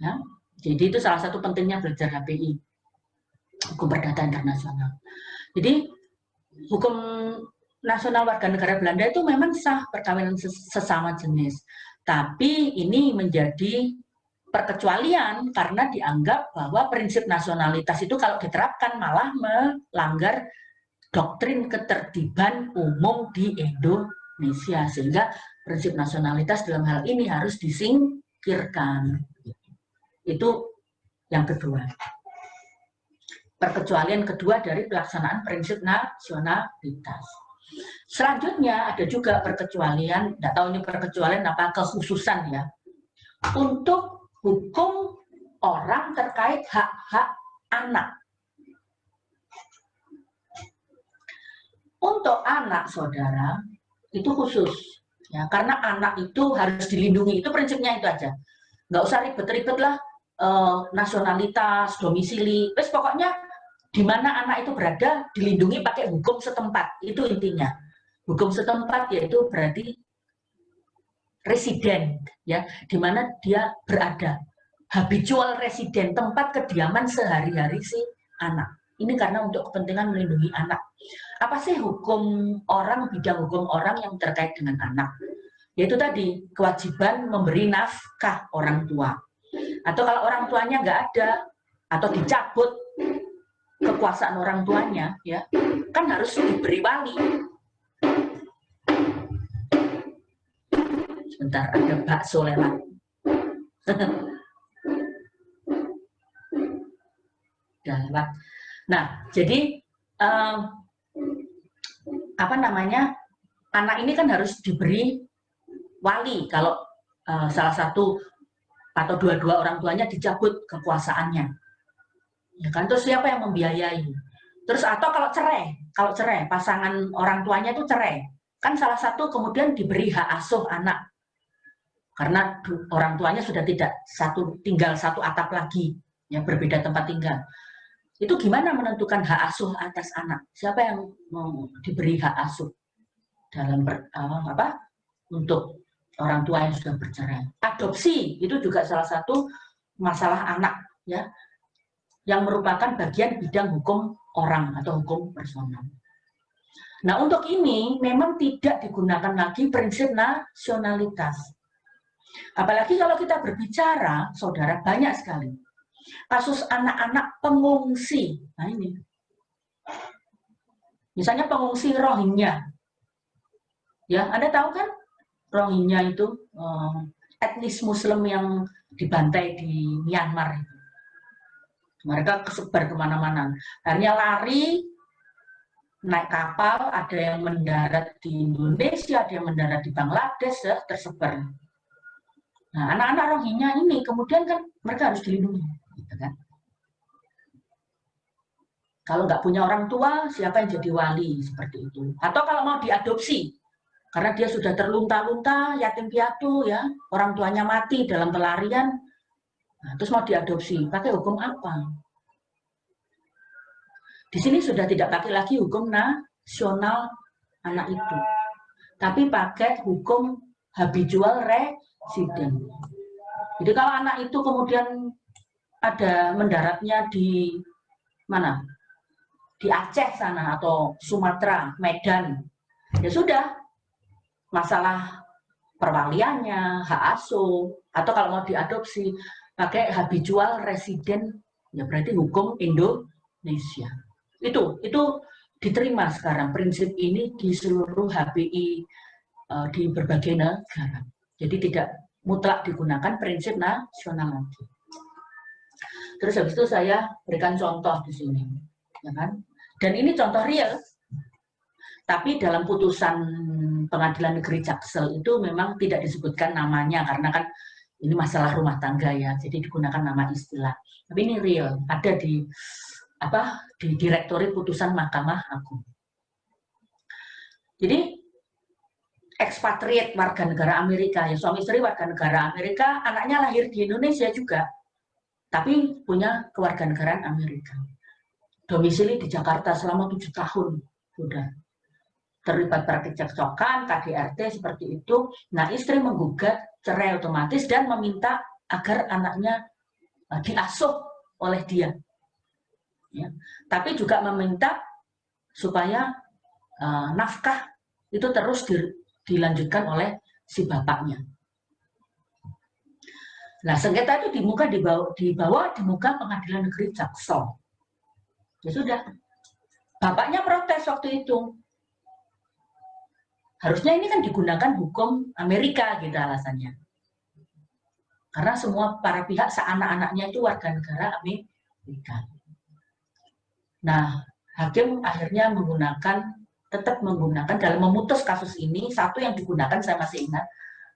Ya. Jadi itu salah satu pentingnya belajar HPI, hukum perdata internasional. Jadi hukum nasional warga negara Belanda itu memang sah perkawinan sesama jenis. Tapi ini menjadi perkecualian karena dianggap bahwa prinsip nasionalitas itu kalau diterapkan malah melanggar doktrin ketertiban umum di Indonesia. Sehingga prinsip nasionalitas dalam hal ini harus disingkirkan. Itu yang kedua. Perkecualian kedua dari pelaksanaan prinsip nasionalitas. Selanjutnya ada juga perkecualian, tidak tahu ini perkecualian apa kekhususan ya, untuk hukum orang terkait hak-hak anak. Untuk anak, saudara, itu khusus. Ya, karena anak itu harus dilindungi, itu prinsipnya itu aja. Nggak usah ribet-ribet lah, nasionalitas, domisili, terus pokoknya di mana anak itu berada dilindungi pakai hukum setempat, itu intinya. Hukum setempat yaitu berarti residen, ya, di mana dia berada, habitual residen, tempat kediaman sehari-hari si anak. Ini karena untuk kepentingan melindungi anak. Apa sih hukum orang, bidang hukum orang yang terkait dengan anak? Yaitu tadi kewajiban memberi nafkah orang tua. Atau kalau orang tuanya nggak ada atau dicabut kekuasaan orang tuanya, ya kan harus diberi wali. Sebentar, ada bakso lewat. Lewat. Nah, jadi apa namanya, anak ini kan harus diberi wali kalau salah satu atau dua-dua orang tuanya dicabut kekuasaannya. Ya kan, terus siapa yang membiayai? Terus atau kalau cerai, pasangan orang tuanya itu cerai, kan salah satu kemudian diberi hak asuh anak. Karena orang tuanya sudah tidak tinggal satu atap lagi, ya berbeda tempat tinggal. Itu gimana menentukan hak asuh atas anak? Siapa yang mau diberi hak asuh dalam untuk orang tua yang sudah bercerai? Adopsi itu juga salah satu masalah anak, ya, yang merupakan bagian bidang hukum orang atau hukum personal. Nah, untuk ini memang tidak digunakan lagi prinsip nasionalitas. Apalagi kalau kita berbicara, saudara, banyak sekali kasus anak-anak pengungsi. Nah ini, misalnya pengungsi Rohingya. Ya, Anda tahu kan Rohingya itu etnis Muslim yang dibantai di Myanmar. Mereka kesebar kemana-mana. Akhirnya lari, naik kapal, ada yang mendarat di Indonesia, ada yang mendarat di Bangladesh, ya, tersebar. Nah, anak-anak Rohingya ini kemudian kan mereka harus dilindungi, gitu kan? Kalau nggak punya orang tua, siapa yang jadi wali, seperti itu. Atau kalau mau diadopsi, karena dia sudah terlunta-lunta, yatim piatu, ya, orang tuanya mati dalam pelarian, nah, terus mau diadopsi, pakai hukum apa? Di sini sudah tidak pakai lagi hukum nasional anak itu, tapi pakai hukum habitual resident. Jadi kalau anak itu kemudian ada mendaratnya di mana? Di Aceh sana atau Sumatera, Medan, ya sudah, masalah perwaliannya, hak asuh, atau kalau mau diadopsi pakai habitual resident, ya berarti hukum Indonesia. Itu diterima sekarang prinsip ini di seluruh HPI di berbagai negara. Jadi tidak mutlak digunakan prinsip nasional lagi. Terus habis itu saya berikan contoh di sini, ya kan? Dan ini contoh real. Tapi dalam putusan Pengadilan Negeri Jaksel itu memang tidak disebutkan namanya karena kan ini masalah rumah tangga ya, jadi digunakan nama istilah. Tapi ini real, ada di direktori putusan Mahkamah Agung. Jadi ekspatriat warga negara Amerika, ya suami istri warga negara Amerika, anaknya lahir di Indonesia juga, tapi punya kewarganegaraan Amerika. Domisili di Jakarta selama 7 tahun, sudah terlibat praktik cekcokan, KDRT seperti itu. Nah, istri menggugat cerai otomatis dan meminta agar anaknya diasuh oleh dia. Ya. Tapi juga meminta supaya nafkah itu terus dilanjutkan oleh si bapaknya. Nah, sengketa itu dibawa di muka Pengadilan Negeri Jaksel. Ya sudah, bapaknya protes waktu itu. Harusnya ini kan digunakan hukum Amerika gitu alasannya. Karena semua para pihak seanak-anaknya itu warga negara Amerika. Nah, hakim akhirnya tetap menggunakan dalam memutus kasus ini, satu yang digunakan saya masih ingat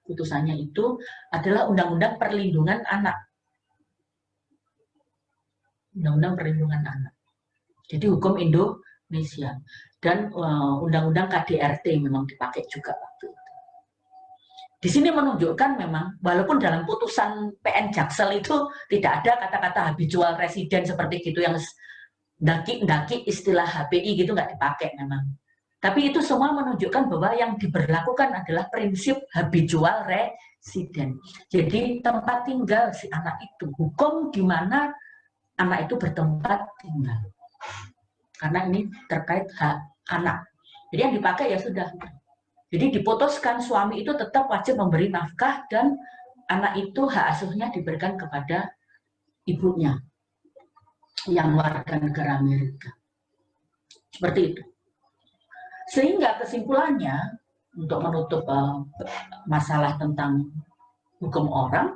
putusannya itu adalah Undang-Undang Perlindungan Anak. Undang-Undang Perlindungan Anak. Jadi hukum Indonesia. Dan Undang-Undang KDRT memang dipakai juga waktu itu. Di sini menunjukkan memang, walaupun dalam putusan PN Jaksel itu tidak ada kata-kata habitual resident seperti gitu, yang daki-daki istilah HPI gitu nggak dipakai memang. Tapi itu semua menunjukkan bahwa yang diberlakukan adalah prinsip habitual resident. Jadi tempat tinggal si anak itu, hukum di mana anak itu bertempat tinggal. Karena ini terkait hak anak. Jadi yang dipakai ya sudah. Jadi diputuskan suami itu tetap wajib memberi nafkah dan anak itu hak asuhnya diberikan kepada ibunya yang warga negara Amerika. Seperti itu. Sehingga kesimpulannya untuk menutup masalah tentang hukum orang.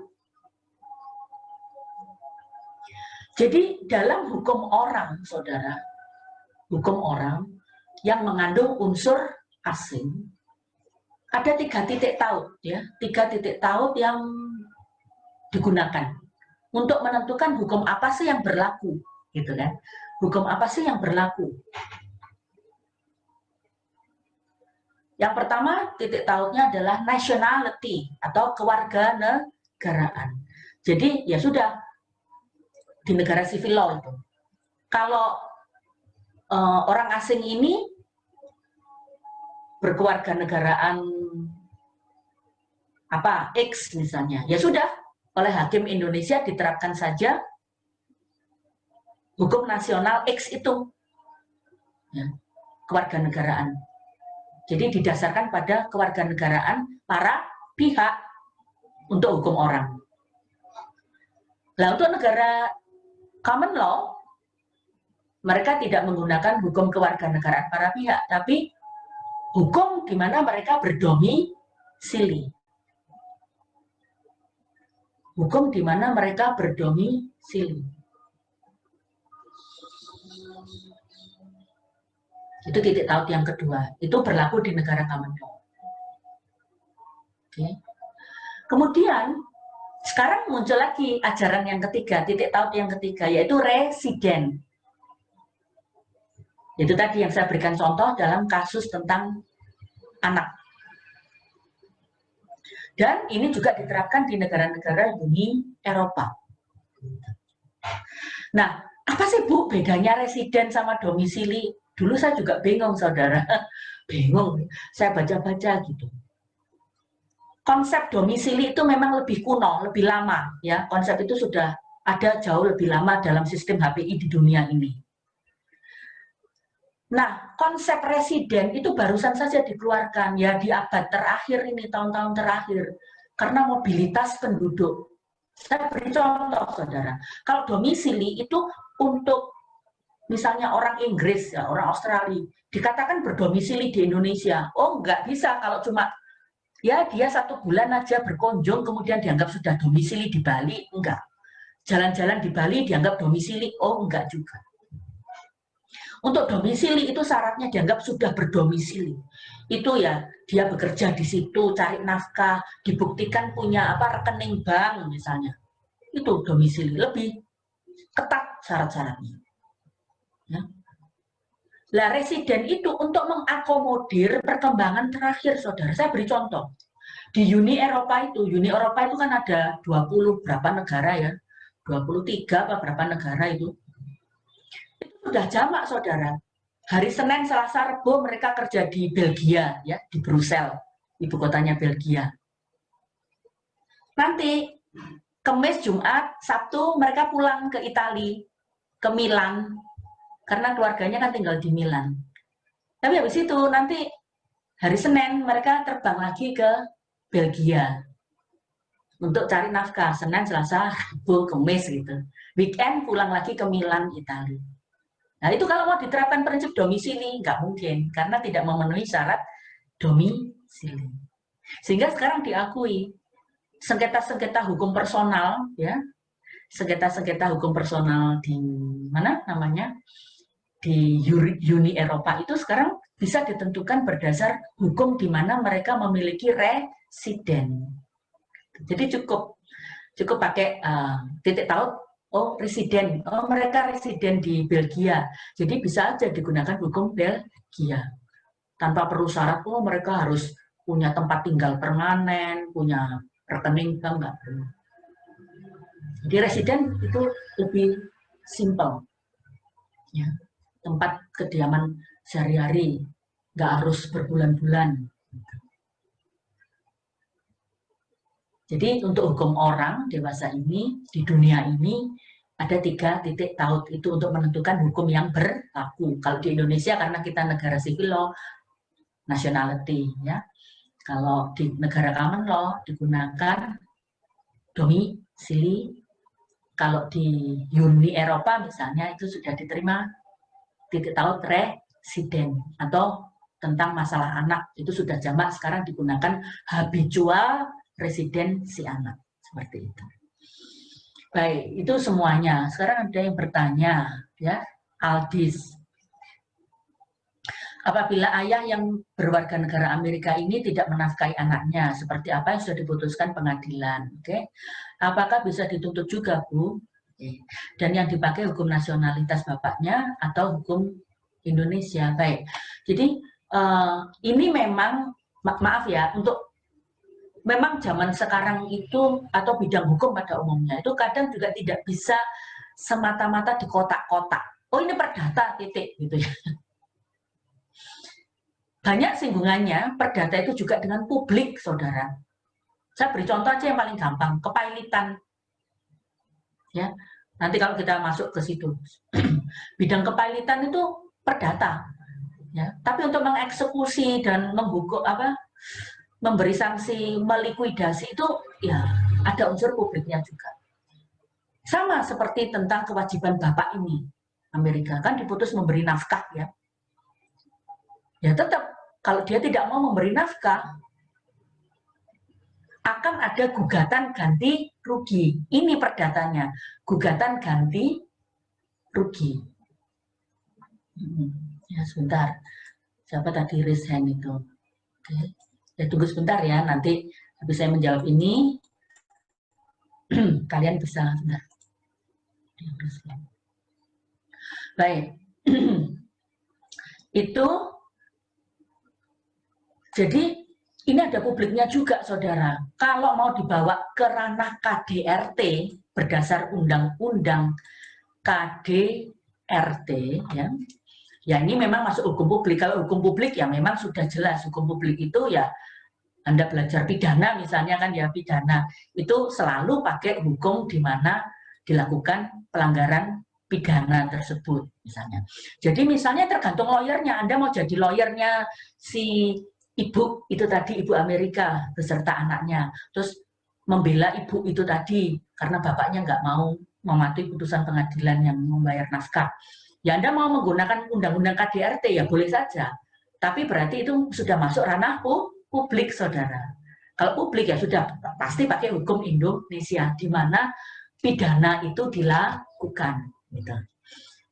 Jadi dalam hukum orang, saudara, hukum orang yang mengandung unsur asing, ada 3 titik taut, ya, 3 titik taut yang digunakan untuk menentukan hukum apa sih yang berlaku, gitu kan? Hukum apa sih yang berlaku? Yang pertama titik tautnya adalah nationality atau kewarganegaraan. Jadi ya sudah di negara civil law itu, kalau orang asing ini berkewarganegaraan apa X misalnya, ya sudah oleh hakim Indonesia diterapkan saja hukum nasional X itu, ya, kewarganegaraan. Jadi didasarkan pada kewarganegaraan para pihak untuk hukum orang. Nah, untuk negara common law, mereka tidak menggunakan hukum kewarganegaraan para pihak, tapi hukum di mana mereka berdomisili. Hukum di mana mereka berdomisili. Itu titik taut yang kedua. Itu berlaku di negara common law. Oke. Kemudian, sekarang muncul lagi ajaran yang ketiga, titik taut yang ketiga, yaitu residen. Itu tadi yang saya berikan contoh dalam kasus tentang anak. Dan ini juga diterapkan di negara-negara Uni Eropa. Nah, apa sih Bu bedanya residen sama domisili? Dulu saya juga bingung, saudara. Bingung, saya baca-baca gitu. Konsep domisili itu memang lebih kuno, lebih lama. Ya, konsep itu sudah ada jauh lebih lama dalam sistem HPI di dunia ini. Nah, konsep residen itu barusan saja dikeluarkan ya di abad terakhir ini, tahun-tahun terakhir. Karena mobilitas penduduk. Saya beri contoh, saudara. Kalau domisili itu untuk misalnya orang Inggris, ya, orang Australia, dikatakan berdomisili di Indonesia. Oh, nggak bisa kalau cuma ya dia 1 bulan aja berkunjung, kemudian dianggap sudah domisili di Bali. Enggak. Jalan-jalan di Bali dianggap domisili. Oh, enggak juga. Untuk domisili itu syaratnya dianggap sudah berdomisili. Itu ya, dia bekerja di situ, cari nafkah, dibuktikan punya rekening bank misalnya. Itu domisili, lebih ketat syarat-syaratnya. Ya. Lah residen itu untuk mengakomodir perkembangan terakhir, saudara. Saya beri contoh. Di Uni Eropa itu kan ada 20 berapa negara ya, 23 apa berapa negara itu sudah jamak, saudara. Hari Senin, Selasa, Rabu mereka kerja di Belgia, ya, di Brussel, ibu kotanya Belgia. Nanti Kamis, Jumat, Sabtu mereka pulang ke Italia, ke Milan, karena keluarganya kan tinggal di Milan. Tapi habis itu nanti hari Senin mereka terbang lagi ke Belgia untuk cari nafkah. Senin, Selasa, Rabu, Kamis gitu. Weekend pulang lagi ke Milan, Italia. Nah, itu kalau mau diterapkan prinsip domisili, nggak mungkin, karena tidak memenuhi syarat domisili. Sehingga sekarang diakui, sengketa-sengketa hukum personal, ya, sengketa-sengketa hukum personal di mana namanya, di Uni Eropa itu sekarang bisa ditentukan berdasar hukum di mana mereka memiliki residen. Jadi cukup pakai titik taut. Oh, residen. Oh, mereka residen di Belgia. Jadi bisa aja digunakan hukum Belgia. Tanpa perlu syarat, oh mereka harus punya tempat tinggal permanen, punya rekening bank, nggak perlu. Jadi residen itu lebih simpel. Ya. Tempat kediaman sehari-hari, nggak harus berbulan-bulan. Jadi untuk hukum orang dewasa ini, di dunia ini, ada 3 titik taut itu untuk menentukan hukum yang berlaku. Kalau di Indonesia karena kita negara civil law, nationality, ya. Kalau di negara common law digunakan domisili. Kalau di Uni Eropa misalnya itu sudah diterima titik taut residen atau tentang masalah anak, itu sudah jamak sekarang digunakan habitual residen si anak, seperti itu. Baik, itu semuanya. Sekarang ada yang bertanya, ya, Aldis. Apabila ayah yang berwarga negara Amerika ini tidak menafkahi anaknya, seperti apa yang sudah diputuskan pengadilan, oke? Apakah bisa dituntut juga, Bu? Dan yang dipakai hukum nasionalitas bapaknya atau hukum Indonesia, baik. Jadi ini memang maaf ya, untuk memang zaman sekarang itu atau bidang hukum pada umumnya itu kadang juga tidak bisa semata-mata di kotak-kotak. Oh ini perdata titik gitu ya. Banyak singgungannya perdata itu juga dengan publik, saudara. Saya beri contoh aja yang paling gampang, kepailitan. Ya, nanti kalau kita masuk ke situ, bidang kepailitan itu perdata. Ya, tapi untuk mengeksekusi dan menghukum memberi sanksi, melikuidasi itu ya ada unsur publiknya juga. Sama seperti tentang kewajiban bapak ini, Amerika kan diputus memberi nafkah ya. Ya tetap kalau dia tidak mau memberi nafkah akan ada gugatan ganti rugi. Ini perdatanya, gugatan ganti rugi. Ya sebentar, siapa tadi raise hand itu? Oke. Ya tunggu sebentar ya, nanti habis saya menjawab ini kalian bisa sebentar. Baik. Itu jadi ini ada publiknya juga, saudara. Kalau mau dibawa ke ranah KDRT berdasar undang-undang KDRT, ya ini memang masuk hukum publik. Kalau hukum publik ya memang sudah jelas, hukum publik itu ya Anda belajar pidana misalnya kan ya, pidana itu selalu pakai hukum di mana dilakukan pelanggaran pidana tersebut misalnya. Jadi misalnya tergantung lawyernya, Anda mau jadi lawyernya si ibu itu tadi, ibu Amerika beserta anaknya, terus membela ibu itu tadi karena bapaknya nggak mau mematuhi putusan pengadilan yang membayar nafkah. Ya Anda mau menggunakan undang-undang KDRT ya boleh saja, tapi berarti itu sudah masuk ranah publik, saudara. Kalau publik ya sudah pasti pakai hukum Indonesia di mana pidana itu dilakukan, gitu.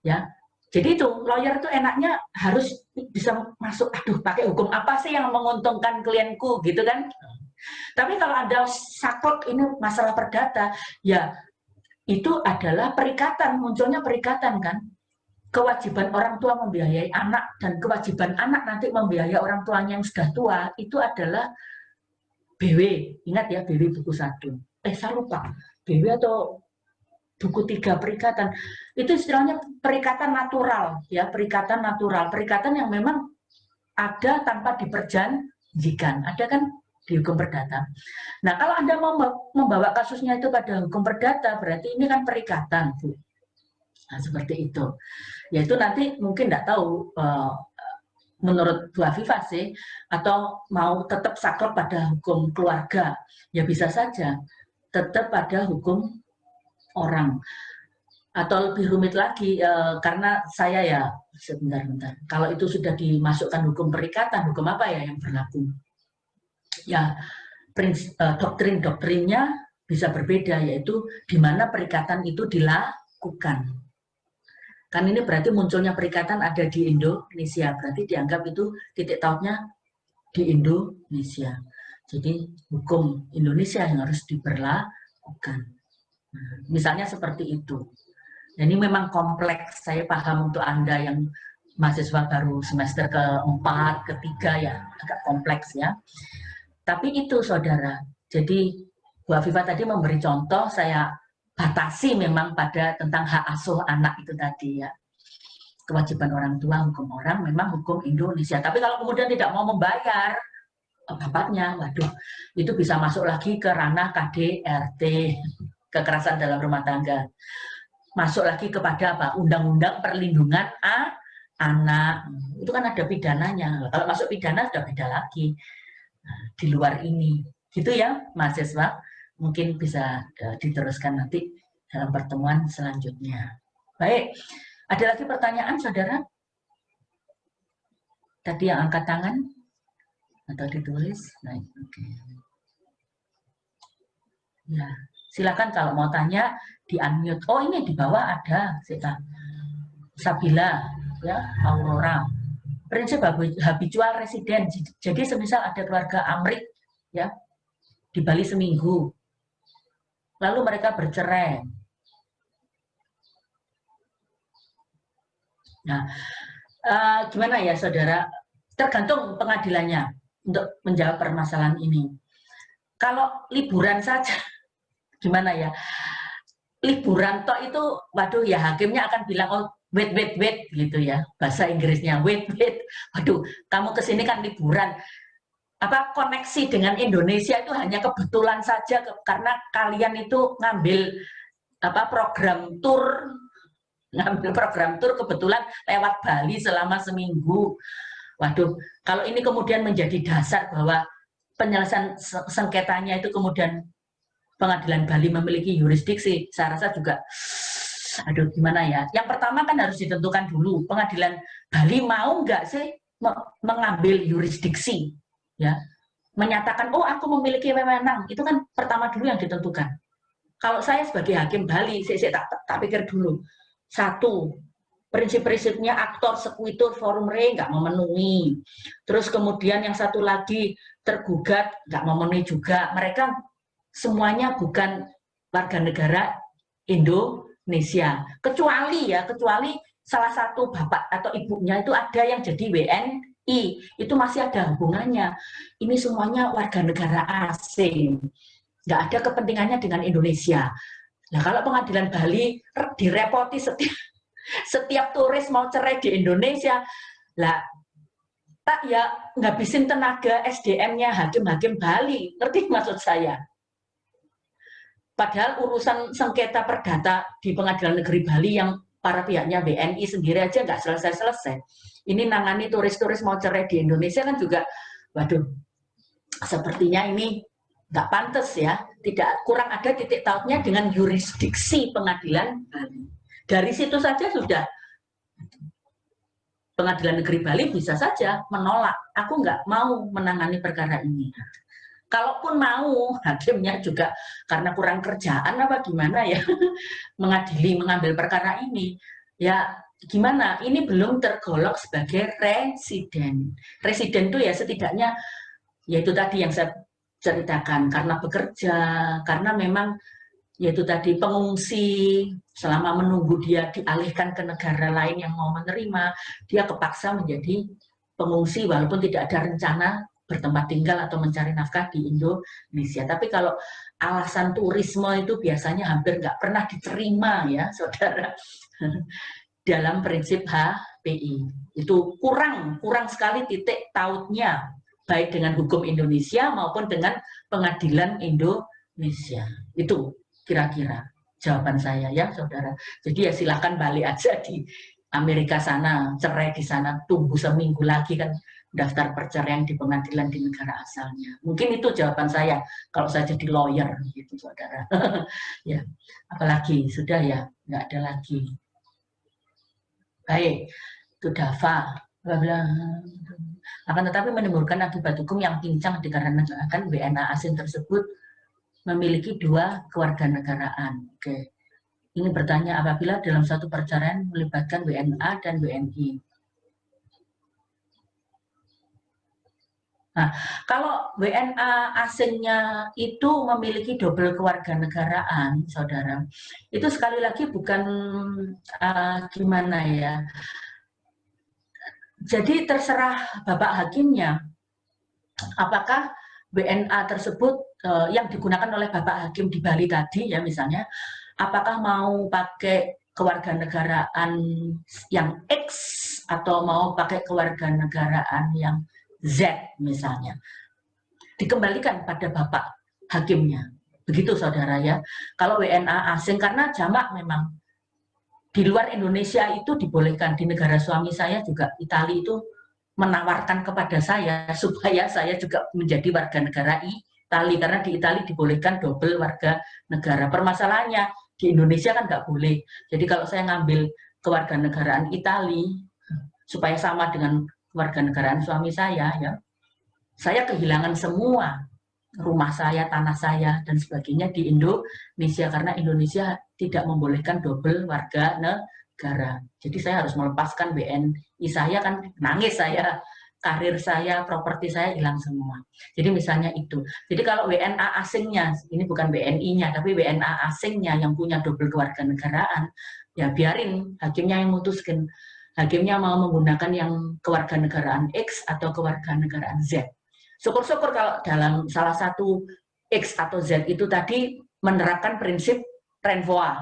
Ya, jadi itu lawyer itu enaknya harus bisa masuk. Aduh, pakai hukum apa sih yang menguntungkan klienku, gitu kan? Tapi kalau Anda saklek ini masalah perdata, ya itu adalah perikatan, munculnya perikatan kan. Kewajiban orang tua membiayai anak dan kewajiban anak nanti membiayai orang tuanya yang sudah tua itu adalah BW. Ingat ya, BW buku 1. Saya lupa. BW atau buku 3 perikatan. Itu istilahnya perikatan natural ya, perikatan natural, perikatan yang memang ada tanpa diperjanjikan. Ada kan di hukum perdata. Nah, kalau Anda mau membawa kasusnya itu pada hukum perdata, berarti ini kan perikatan, Bu. Nah, seperti itu. Yaitu nanti mungkin tidak tahu menurut Bu Afifah sih, atau mau tetap saklek pada hukum keluarga, ya bisa saja tetap pada hukum orang. Atau lebih rumit lagi, karena saya ya, sebentar, kalau itu sudah dimasukkan hukum perikatan, hukum apa ya yang berlaku? Ya, doktrin-doktrinnya bisa berbeda, yaitu di mana perikatan itu dilakukan. Kan ini berarti munculnya perikatan ada di Indonesia, berarti dianggap itu titik tautnya di Indonesia. Jadi hukum Indonesia yang harus diberlakukan. Nah, misalnya seperti itu. Dan ini memang kompleks, saya paham untuk Anda yang mahasiswa baru semester keempat, ketiga ya agak kompleks ya. Tapi itu saudara, jadi Bu Afifah tadi memberi contoh, saya batasi memang pada tentang hak asuh anak itu tadi ya. Kewajiban orang tua, hukum orang, memang hukum Indonesia. Tapi kalau kemudian tidak mau membayar bapaknya, waduh, itu bisa masuk lagi ke ranah KDRT, kekerasan dalam rumah tangga. Masuk lagi kepada apa? Undang-undang Perlindungan Anak. Itu kan ada pidananya. Kalau masuk pidana sudah beda lagi. Nah, di luar ini. Gitu ya, mahasiswa. Mungkin bisa diteruskan nanti dalam pertemuan selanjutnya. Baik, ada lagi pertanyaan, saudara? Tadi yang angkat tangan? Atau ditulis? Baik, oke. Ya, silakan kalau mau tanya, di-unmute. Oh, ini di bawah ada, Sabila, ya, Aurora. Prinsip habitual residen. Jadi semisal ada keluarga Amrik, ya, di Bali seminggu, lalu mereka bercerai. Nah, gimana ya saudara? Tergantung pengadilannya untuk menjawab permasalahan ini. Kalau liburan saja, gimana ya? Liburan toh itu, waduh ya hakimnya akan bilang, oh wait gitu ya, bahasa Inggrisnya wait. Waduh, kamu kesini kan liburan. Apa koneksi dengan Indonesia itu hanya kebetulan saja karena kalian itu ngambil program tur kebetulan lewat Bali selama seminggu. Waduh, kalau ini kemudian menjadi dasar bahwa penyelesaian sengketanya itu kemudian pengadilan Bali memiliki yurisdiksi, saya rasa juga, aduh gimana ya. Yang pertama kan harus ditentukan dulu, pengadilan Bali mau nggak sih mengambil yurisdiksi, ya, menyatakan oh aku memiliki wewenang, itu kan pertama dulu yang ditentukan. Kalau saya sebagai hakim Bali, saya tak pikir dulu. Satu, prinsip-prinsipnya aktor sekuitur forum re nggak memenuhi. Terus kemudian yang satu lagi tergugat nggak memenuhi juga. Mereka semuanya bukan warga negara Indonesia. Kecuali salah satu bapak atau ibunya itu ada yang jadi WNI, itu masih ada hubungannya. Ini semuanya warga negara asing, nggak ada kepentingannya dengan Indonesia. Nah, kalau pengadilan Bali direpoti setiap turis mau cerai di Indonesia, lah tak ya ngabisin tenaga SDM-nya hakim-hakim Bali, ngerti maksud saya? Padahal urusan sengketa perdata di Pengadilan Negeri Bali yang para pihaknya WNI sendiri aja nggak selesai-selesai. Ini nangani turis-turis mau cerai di Indonesia kan juga, waduh, sepertinya ini nggak pantas ya, tidak, kurang ada titik tautnya dengan yurisdiksi Pengadilan Bali. Dari situ saja sudah Pengadilan Negeri Bali bisa saja menolak, aku nggak mau menangani perkara ini. Kalaupun mau, hakimnya juga karena kurang kerjaan apa gimana ya, mengambil perkara ini. Ya gimana, ini belum tergolong sebagai residen. Residen itu ya setidaknya, yaitu tadi yang saya ceritakan, karena bekerja, karena memang yaitu tadi pengungsi, selama menunggu dia dialihkan ke negara lain yang mau menerima, dia kepaksa menjadi pengungsi walaupun tidak ada rencana bertempat tinggal atau mencari nafkah di Indonesia. Tapi kalau alasan turisme itu biasanya hampir nggak pernah diterima ya, saudara, dalam prinsip HPI. Itu kurang sekali titik tautnya, baik dengan hukum Indonesia maupun dengan pengadilan Indonesia. Itu kira-kira jawaban saya ya, saudara. Jadi ya silahkan balik aja di Amerika sana, cerai di sana, tunggu seminggu lagi kan daftar perceraian di pengadilan di negara asalnya. Mungkin itu jawaban saya kalau saya jadi lawyer gitu, saudara. Ya, apalagi sudah ya, nggak ada lagi. Baik, itu Dava. Akan tetapi menimbulkan akibat hukum yang pincang dikarenakan WNA asing tersebut memiliki 2 kewarganegaraan. Oke. Ini bertanya apabila dalam satu perceraian melibatkan WNA dan WNI. Nah, kalau WNA asingnya itu memiliki double kewarganegaraan, saudara, itu sekali lagi bukan gimana ya. Jadi terserah Bapak hakimnya, apakah WNA tersebut yang digunakan oleh Bapak Hakim di Bali tadi ya misalnya, apakah mau pakai kewarganegaraan yang X atau mau pakai kewarganegaraan yang Z misalnya. Dikembalikan pada Bapak Hakimnya. Begitu saudara ya. Kalau WNA asing karena jamak memang di luar Indonesia itu dibolehkan, di negara suami saya juga Italia itu menawarkan kepada saya supaya saya juga menjadi warga negara Italia, karena di Italia dibolehkan double warga negara. Permasalahannya di Indonesia kan nggak boleh. Jadi kalau saya ngambil kewarganegaraan Italia supaya sama dengan kewarganegaraan suami saya ya, saya kehilangan semua rumah saya, tanah saya, dan sebagainya di Indonesia, karena Indonesia tidak membolehkan double warga negara. Jadi saya harus melepaskan WNI saya, kan nangis saya, karir saya, properti saya hilang semua. Jadi misalnya itu. Jadi kalau WNA asingnya, ini bukan WNI-nya, tapi WNA asingnya yang punya double kewarganegaraan, ya biarin hakimnya yang memutuskan. Hakimnya mau menggunakan yang kewarganegaraan X atau kewarganegaraan Z. Syukur-syukur kalau dalam salah satu X atau Z itu tadi menerapkan prinsip renvoi.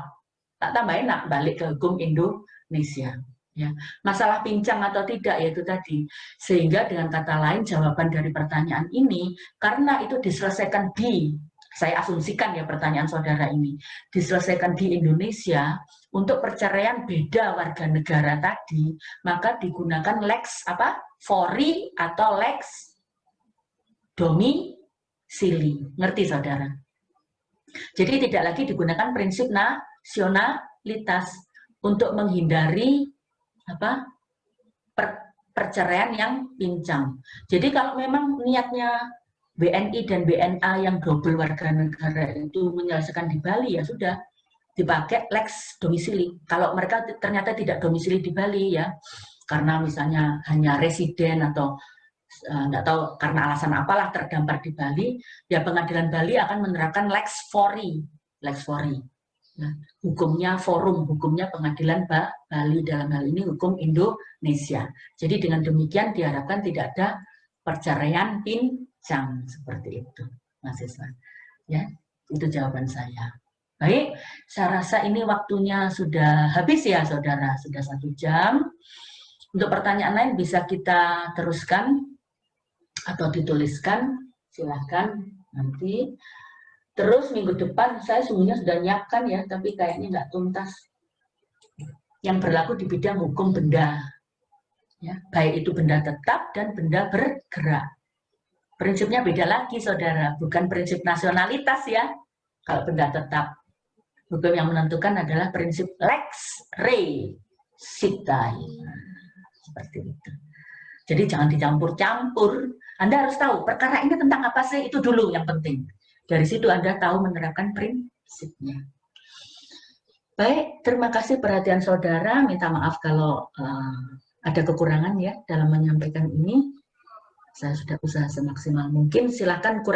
Tak tambah enak balik ke hukum Indonesia. Ya. Masalah pincang atau tidak yaitu tadi. Sehingga dengan kata lain jawaban dari pertanyaan ini, karena itu diselesaikan saya asumsikan ya pertanyaan saudara ini, diselesaikan di Indonesia, untuk perceraian beda warga negara tadi, maka digunakan lex fori atau lex domisili. Ngerti saudara? Jadi tidak lagi digunakan prinsip nasionalitas untuk menghindari perceraian yang pincang. Jadi kalau memang niatnya WNI dan WNA yang double warga negara itu menyelesaikan di Bali, ya sudah dipakai lex domisili. Kalau mereka ternyata tidak domisili di Bali ya, karena misalnya hanya residen atau nggak tahu karena alasan apalah terdampar di Bali, ya pengadilan Bali akan menerapkan lex fori, Nah, hukumnya forum, hukumnya pengadilan Bali, dalam hal ini hukum Indonesia. Jadi dengan demikian diharapkan tidak ada perceraian pincang seperti itu, mahasiswa. Ya, itu jawaban saya. Baik, saya rasa ini waktunya sudah habis ya, saudara. Sudah 1 jam. Untuk pertanyaan lain bisa kita teruskan atau dituliskan, silahkan nanti. Terus minggu depan saya sebenarnya sudah nyiapkan ya, tapi kayaknya nggak tuntas. Yang berlaku di bidang hukum benda, ya, baik itu benda tetap dan benda bergerak. Prinsipnya beda lagi, saudara, bukan prinsip nasionalitas ya. Kalau benda tetap, hukum yang menentukan adalah prinsip lex re sitai. Seperti itu. Jadi jangan dicampur-campur. Anda harus tahu perkara ini tentang apa sih, itu dulu yang penting. Dari situ Anda tahu menerapkan prinsipnya. Baik, terima kasih perhatian saudara. Minta maaf kalau ada kekurangan ya dalam menyampaikan ini. Saya sudah usaha semaksimal mungkin. Silakan